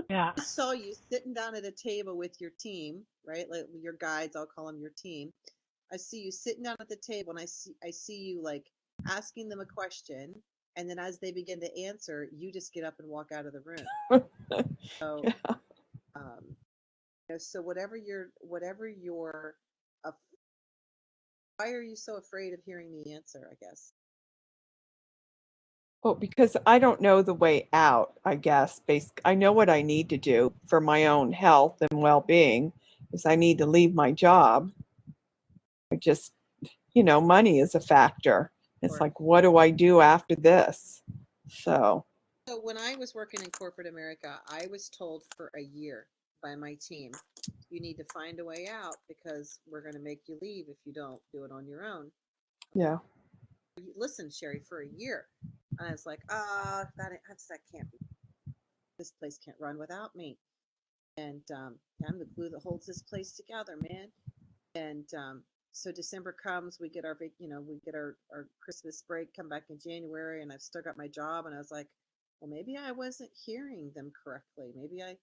Yeah. I saw you sitting down at a table with your team, right? Like your guides, I'll call them your team. I see you sitting down at the table, and I see you like asking them a question, and then as they begin to answer, you just get up and walk out of the room. So, so whatever you're, why are you so afraid of hearing the answer? I guess. Well, because I don't know the way out, I guess. I know what I need to do for my own health and well-being is I need to leave my job. I just, money is a factor. It's like, what do I do after this? So when I was working in corporate America, I was told for a year by my team, you need to find a way out because we're going to make you leave if you don't do it on your own. Yeah. Listen, Sherry, for a year. And I was like, that can't be. This place can't run without me. And I'm the glue that holds this place together, man. And so December comes, we get our Christmas break, come back in January, and I've still got my job. And I was like, well, maybe I wasn't hearing them correctly. Maybe I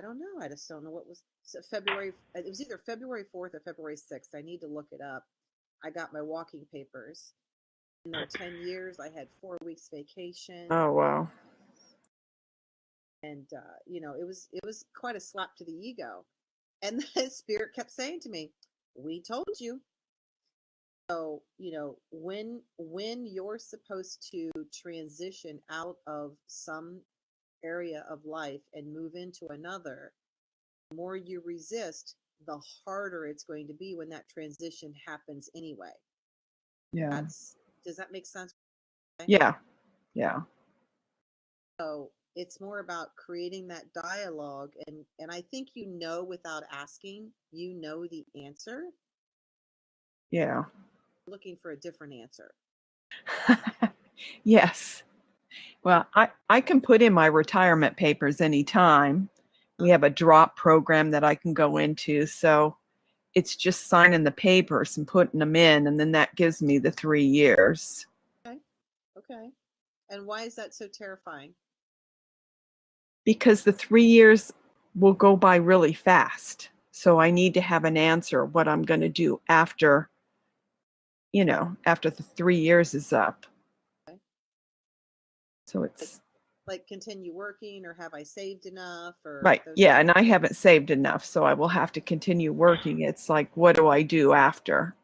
don't know. I just don't know what was February. It was either February 4th or February 6th. I need to look it up. I got my walking papers. In their 10 years, I had 4 weeks vacation. Oh, wow. And, it was quite a slap to the ego. And the spirit kept saying to me, we told you. So, when you're supposed to transition out of some area of life and move into another, the more you resist, the harder it's going to be when that transition happens anyway. Yeah. Does that make sense? Yeah. Yeah. So it's more about creating that dialogue, and I think without asking, the answer. Yeah. Looking for a different answer. Yes. Well, I can put in my retirement papers anytime. We have a drop program that I can go into. So it's just signing the papers and putting them in. And then that gives me the 3 years. Okay. And why is that so terrifying? Because the 3 years will go by really fast. So I need to have an answer what I'm going to do after the 3 years is up. Okay. So it's like continue working, or have I saved enough, or Right. those Yeah. kinds And of I things? haven't saved enough, so I will have to continue working. It's like, what do I do after?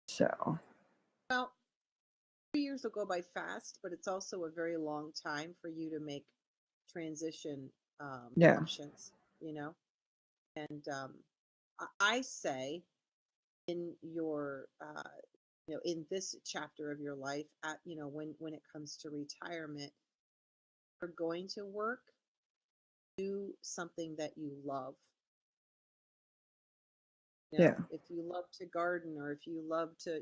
So, Well, 3 years will go by fast, but it's also a very long time for you to make transition yeah. options, you know? And I say in your, in this chapter of your life, when it comes to retirement, you're going to work, do something that you love. Yeah. If you love to garden, or if you love to,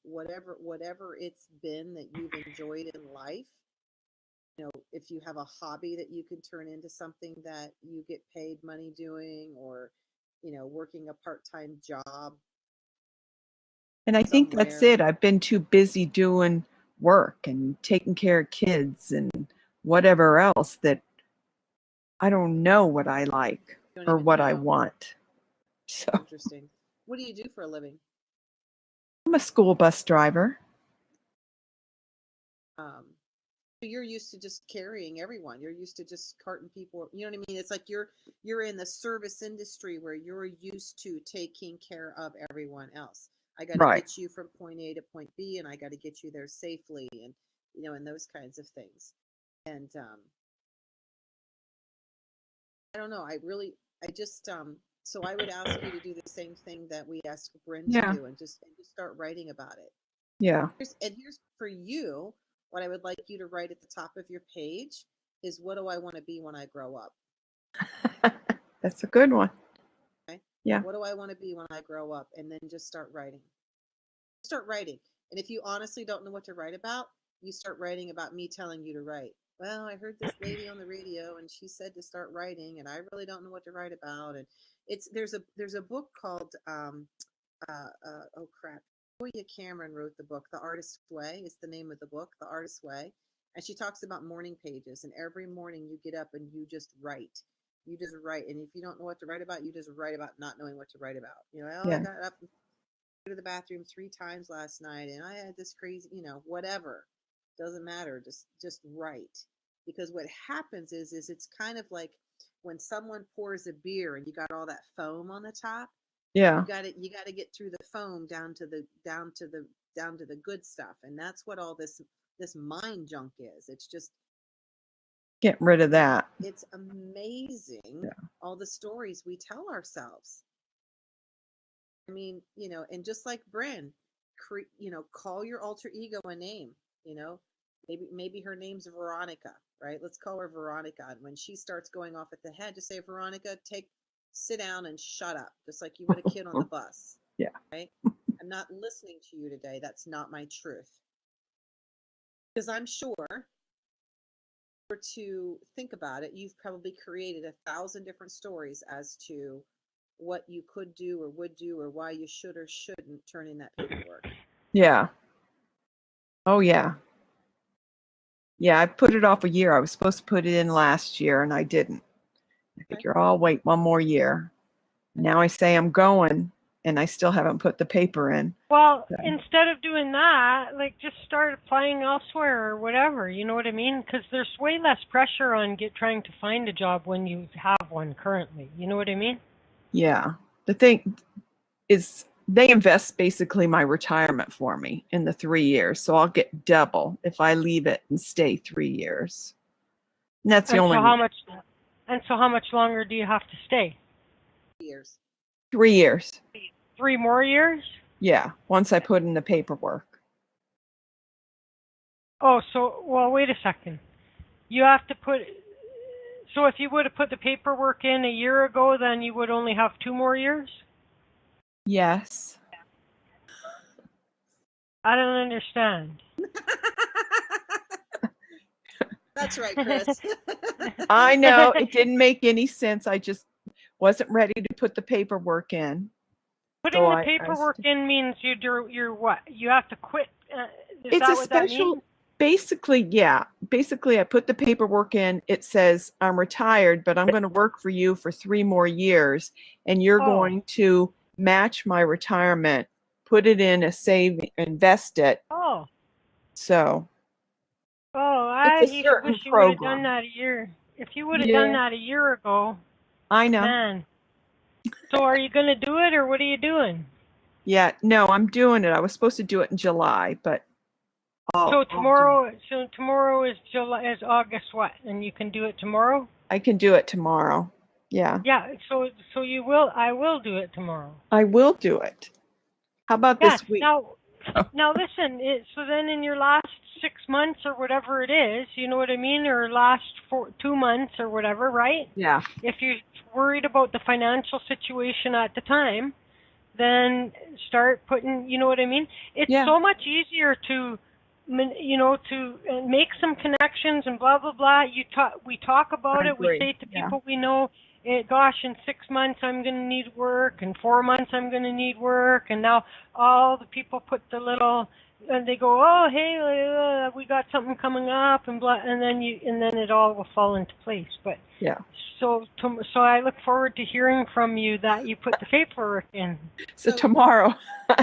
whatever it's been that you've enjoyed in life, if you have a hobby that you can turn into something that you get paid money doing, or, working a part-time job And I think that's somewhere. it. I've been too busy doing work and taking care of kids and whatever else that I don't know what I like You don't or even what I know. want. So Interesting. What do you do for a living? I'm a school bus driver. So you're used to just carrying everyone. You're used to just carting people. You know what I mean? It's like you're in the service industry where you're used to taking care of everyone else. I got to Right. get you from point A to point B, and I got to get you there safely, and and those kinds of things. And I don't know. I just so I would ask you to do the same thing that we asked Bryn to Yeah. do, and just start writing about it. Yeah. Here's for you, what I would like you to write at the top of your page is, what do I want to be when I grow up? That's a good one. Okay. Yeah. What do I want to be when I grow up? And then just start writing. Start writing. And if you honestly don't know what to write about, you start writing about me telling you to write. Well, I heard this lady on the radio and she said to start writing, and I really don't know what to write about. And there's a book called oh crap. Julia Cameron wrote the book. The Artist's Way is the name of the book, The Artist's Way. And she talks about morning pages. And every morning you get up and you just write. You just write. And if you don't know what to write about, you just write about not knowing what to write about. I Yeah. got up and to the bathroom 3 times last night, and I had this crazy, whatever. Doesn't matter. Just write. Because what happens is it's kind of like when someone pours a beer and you got all that foam on the top. Yeah. You got to get through the foam down to the good stuff, and that's what all this mind junk is. It's just Getting rid of that. it's amazing, Yeah. all the stories we tell ourselves. I mean, and just like Bryn, call your alter ego a name. Maybe her name's Veronica, right? Let's call her Veronica. And when she starts going off at the head, just say, Veronica, sit down and shut up, just like you would a kid on the bus. Yeah. Right? I'm not listening to you today. That's not my truth. Because I'm sure, to think about it, you've probably created 1,000 different stories as to what you could do or would do, or why you should or shouldn't turn in that paperwork. Yeah. Oh, yeah. Yeah, I put it off a year. I was supposed to put it in last year, and I didn't. I figure I'll wait one more year. Now I say I'm going, and I still haven't put the paper in. Well, instead of doing that, just start applying elsewhere or whatever. You know what I mean? Because there's way less pressure on trying to find a job when you have one currently. You know what I mean? Yeah. The thing is, they invest basically my retirement for me in the 3 years. So I'll get double if I leave it and stay 3 years. And that's the only. So how much longer do you have to stay? Years. 3 years. 3 more years? Yeah. Once I put in the paperwork. Oh, wait a second. You have to so if you would have put the paperwork in a year ago, then you would only have 2 more years? Yes. I don't understand. That's right, Chris. I know it didn't make any sense. I just wasn't ready to put the paperwork in. Putting the paperwork in means you're what? You have to quit. Is that what that means? Basically, yeah. Basically, I put the paperwork in. It says I'm retired, but I'm going to work for you for 3 more years, and you're going to match my retirement, put it in a invest it. Oh. So It's a You certain wish you would have done program. that a year. If you would have done that a year ago, I know. man. So are you going to do it, or what are you doing? Yeah, no, I'm doing it. I was supposed to do it in July, but So tomorrow is August what? And you can do it tomorrow? I can do it tomorrow. Yeah. Yeah, so I will do it tomorrow. I will do it. How about this week? Now listen, so then in your last 6 months or whatever it is, you know what I mean, or last 2 months or whatever, right? Yeah. If you're worried about the financial situation at the time, then start putting, you know what I mean? It's so much easier to, to make some connections and blah, blah, blah. We talk about it. We say to people we know, gosh, in 6 months I'm going to need work, in 4 months I'm going to need work, and now all the people put the little, and they go, oh, hey, we got something coming up, and blah, and then it all will fall into place. But so I look forward to hearing from you that you put the paperwork in. So tomorrow.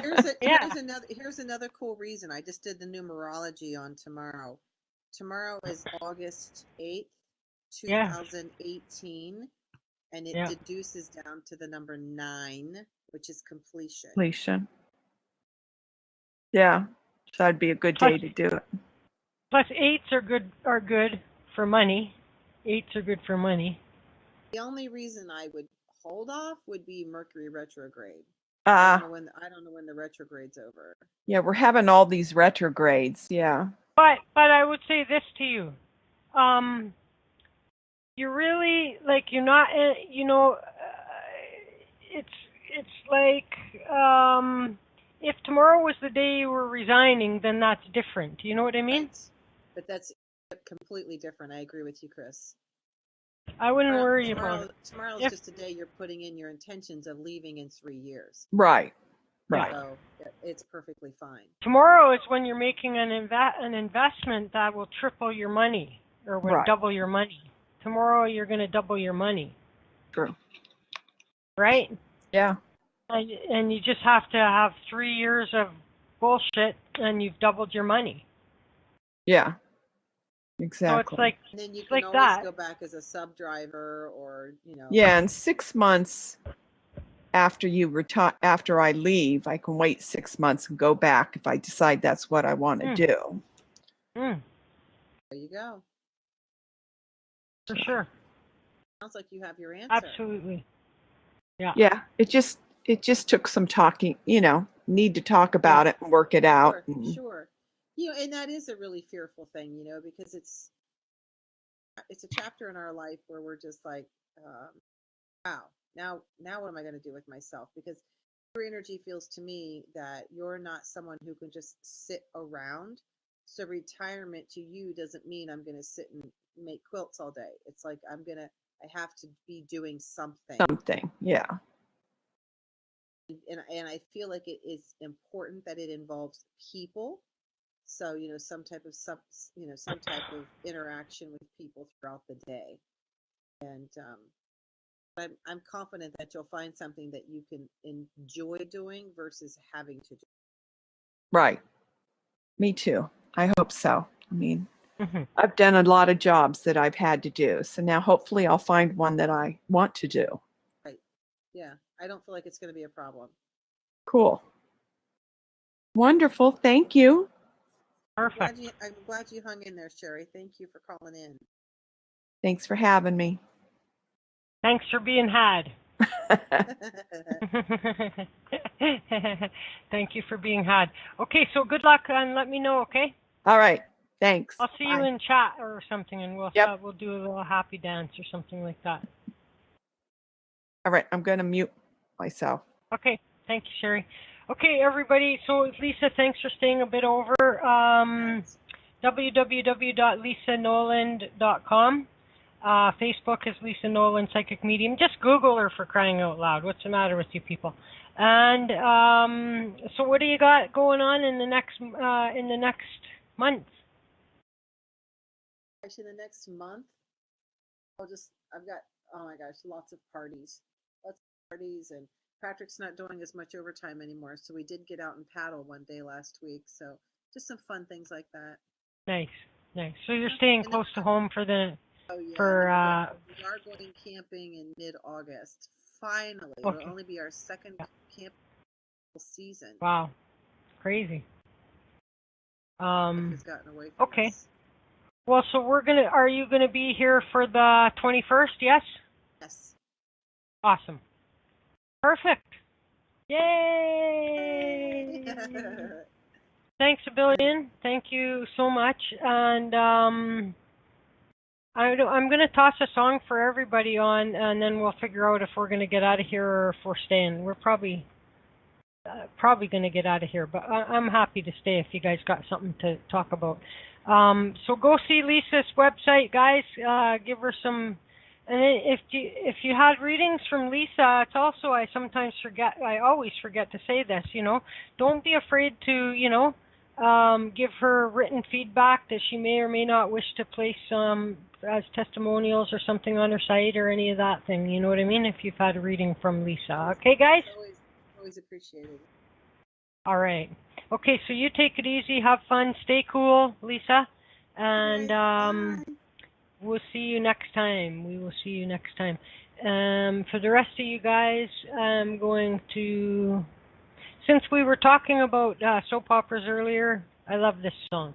Here's another cool reason. I just did the numerology on tomorrow. Tomorrow is August 8th, 2018. And it deduces down to the number 9, which is completion. Yeah, so that'd be a good day to do it. Plus 8s are good for money. 8s are good for money. The only reason I would hold off would be Mercury retrograde. I don't know when the retrograde's over. Yeah, we're having all these retrogrades. Yeah. But I would say this to you. You're really, like, you're not, it's like, if tomorrow was the day you were resigning, then that's different. You know what I mean? Right. But that's completely different. I agree with you, Chris. I wouldn't worry about it. Tomorrow's just a day you're putting in your intentions of leaving in 3 years. Right. So it's perfectly fine. Tomorrow is when you're making an investment that will triple your money or will double your money. Tomorrow you're going to double your money. True. Right? Yeah. And you just have to have 3 years of bullshit and you've doubled your money. Yeah. Exactly. So it's like, and then you can always go back as a sub driver or, Yeah, and 6 months after after I leave, I can wait 6 months and go back if I decide that's what I want to do. There you go. For sure. Sounds like you have your answer. Absolutely. Yeah. Yeah. It just took some talking, need to talk about it and work it out. Sure. And that is a really fearful thing, because it's a chapter in our life where we're just like, wow, now what am I going to do with myself? Because your energy feels to me that you're not someone who can just sit around. So retirement to you doesn't mean I'm going to sit and make quilts all day. It's like I have to be doing something. Something, yeah. And I feel like it is important that it involves people. So, some type of interaction with people throughout the day. And I'm confident that you'll find something that you can enjoy doing versus having to do. Right. Me too. I hope so. I mean, I've done a lot of jobs that I've had to do. So now hopefully I'll find one that I want to do. Right. Yeah. I don't feel like it's going to be a problem. Cool. Wonderful. Thank you. Perfect. I'm glad you hung in there, Sherry. Thank you for calling in. Thanks for having me. Thanks for being had. Thank you for being had. Okay, so good luck and let me know, okay? All right. Thanks. I'll see you in chat or something, and we'll do a little happy dance or something like that. All right, I'm going to mute myself. Okay, thank you, Sherry. Okay, everybody, so Lisa, thanks for staying a bit over. www.lisanoland.com. Facebook is Lisa Noland, Psychic Medium. Just Google her, for crying out loud. What's the matter with you people? And so what do you got going on in the next month? Actually, the next month, I've got, oh my gosh, lots of parties. And Patrick's not doing as much overtime anymore, so we did get out and paddle one day last week. So just some fun things like that. Nice. Nice. So you're staying And close to home for the oh yeah, for we are going camping in mid-August. Finally, okay. it'll only be our second camp season. Wow, crazy. Life has gotten away from Okay. us. Well, so are you gonna be here for the 21st? Yes? Yes. Awesome. Perfect. Yay! Thanks a billion. Thank you so much. And I'm gonna toss a song for everybody on, and then we'll figure out if we're gonna get out of here or if we're staying. We're probably gonna get out of here, but I'm happy to stay if you guys got something to talk about. So go see Lisa's website, guys. Give her some. And if you had readings from Lisa, it's also I always forget to say this. Don't be afraid to give her written feedback that she may or may not wish to place as testimonials or something on her site or any of that thing. You know what I mean? If you've had a reading from Lisa, okay, guys. Always appreciated. All right. Okay, so you take it easy, have fun, stay cool, Lisa, and we'll see you next time. We will see you next time. For the rest of you guys, I'm going to, since we were talking about soap operas earlier, I love this song.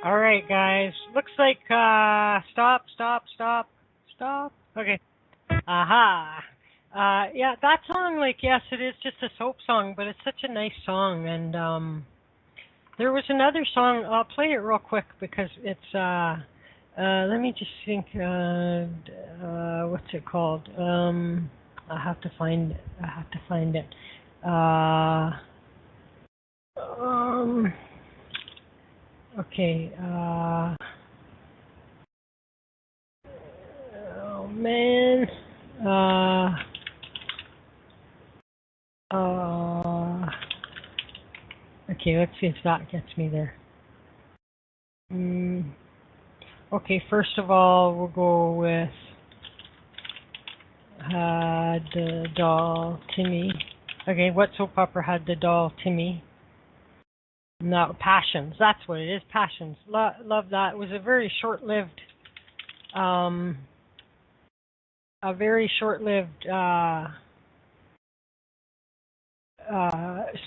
All right, guys. Looks like stop. Okay. Aha. Yeah, that song, like, yes, it is just a soap song, but it's such a nice song. And there was another song. I'll play it real quick because it's. Let me just think. What's it called? I have to find it. Okay. Oh man. Okay, let's see if that gets me there. Okay, first of all, we'll go with Had the Doll Timmy. Okay, what soap opera had the doll Timmy? No, Passions. That's what it is, Passions. Love that. It was a very short-lived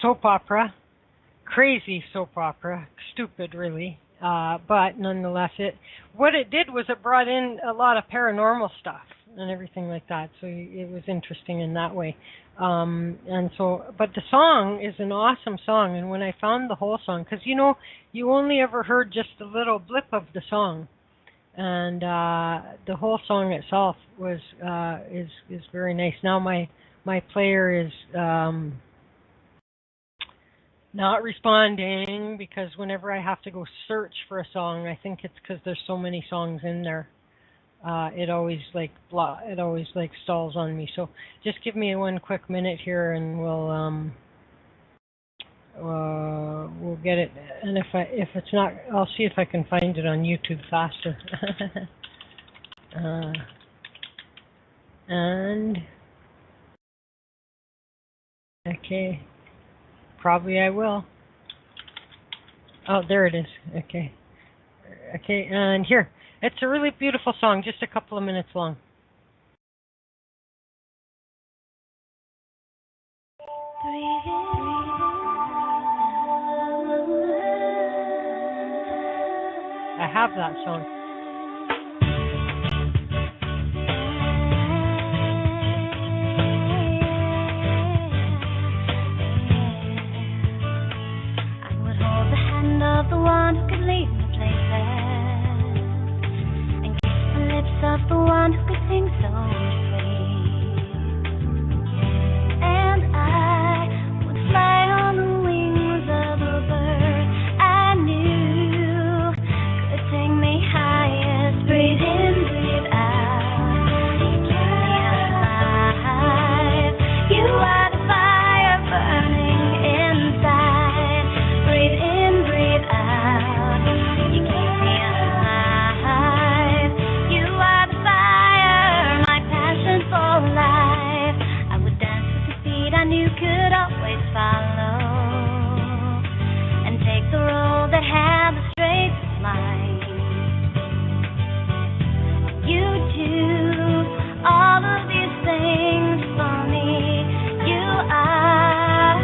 soap opera. Crazy soap opera. Stupid, really. But nonetheless, what it did was it brought in a lot of paranormal stuff and everything like that. So it was interesting in that way. But the song is an awesome song. And when I found the whole song, because you only ever heard just a little blip of the song, and the whole song itself is very nice. Now my player is not responding because whenever I have to go search for a song, I think it's because there's so many songs in there. It always stalls on me. So just give me one quick minute here, and we'll get it. And if it's not, I'll see if I can find it on YouTube faster. And okay, probably I will. Oh, there it is. Okay, and here. It's a really beautiful song, just a couple of minutes long. I have that song. I would hold the hand of the one who could lead me places. Of the one who could sing so sweet, and I would fly on the wings of a bird I knew could take me highest. Breathe in, breathe out, keep me alive. You are the fire burning inside. Breathe in, breathe out, you keep me alive. For life, I would dance with the feet I knew could always follow, and take the road that had the straightest line. You do all of these things for me. You are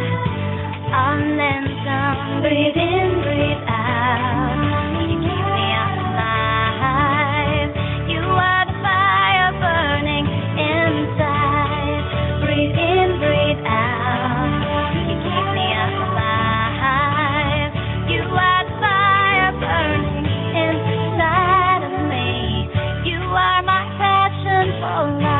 all and some. Breathe in, breathe out. You keep me alive. You are the fire burning inside. Breathe in, breathe out. You keep me alive. You are the fire burning inside of me. You are my passion for life.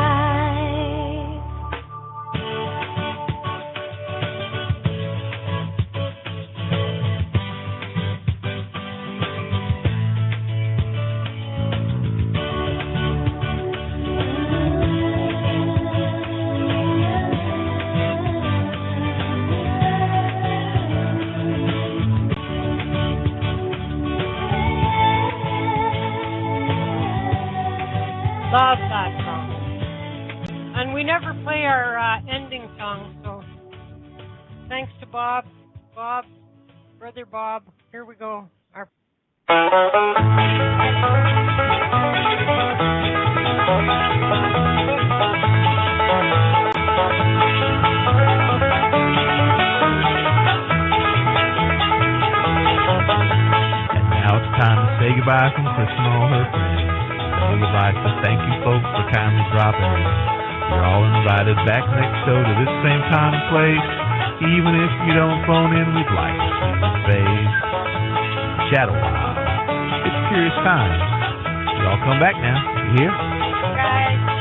Love that song. And we never play our ending song, so thanks to Bob, Brother Bob. Here we go. Our now it's time to say goodbye from Chris and all her friends. We would like to thank you folks for kindly dropping in. You're all invited back next show to this same time and place. Even if you don't phone in, we'd like to see your face. Chat a while. It's curious times. Y'all come back now. You hear? Guys.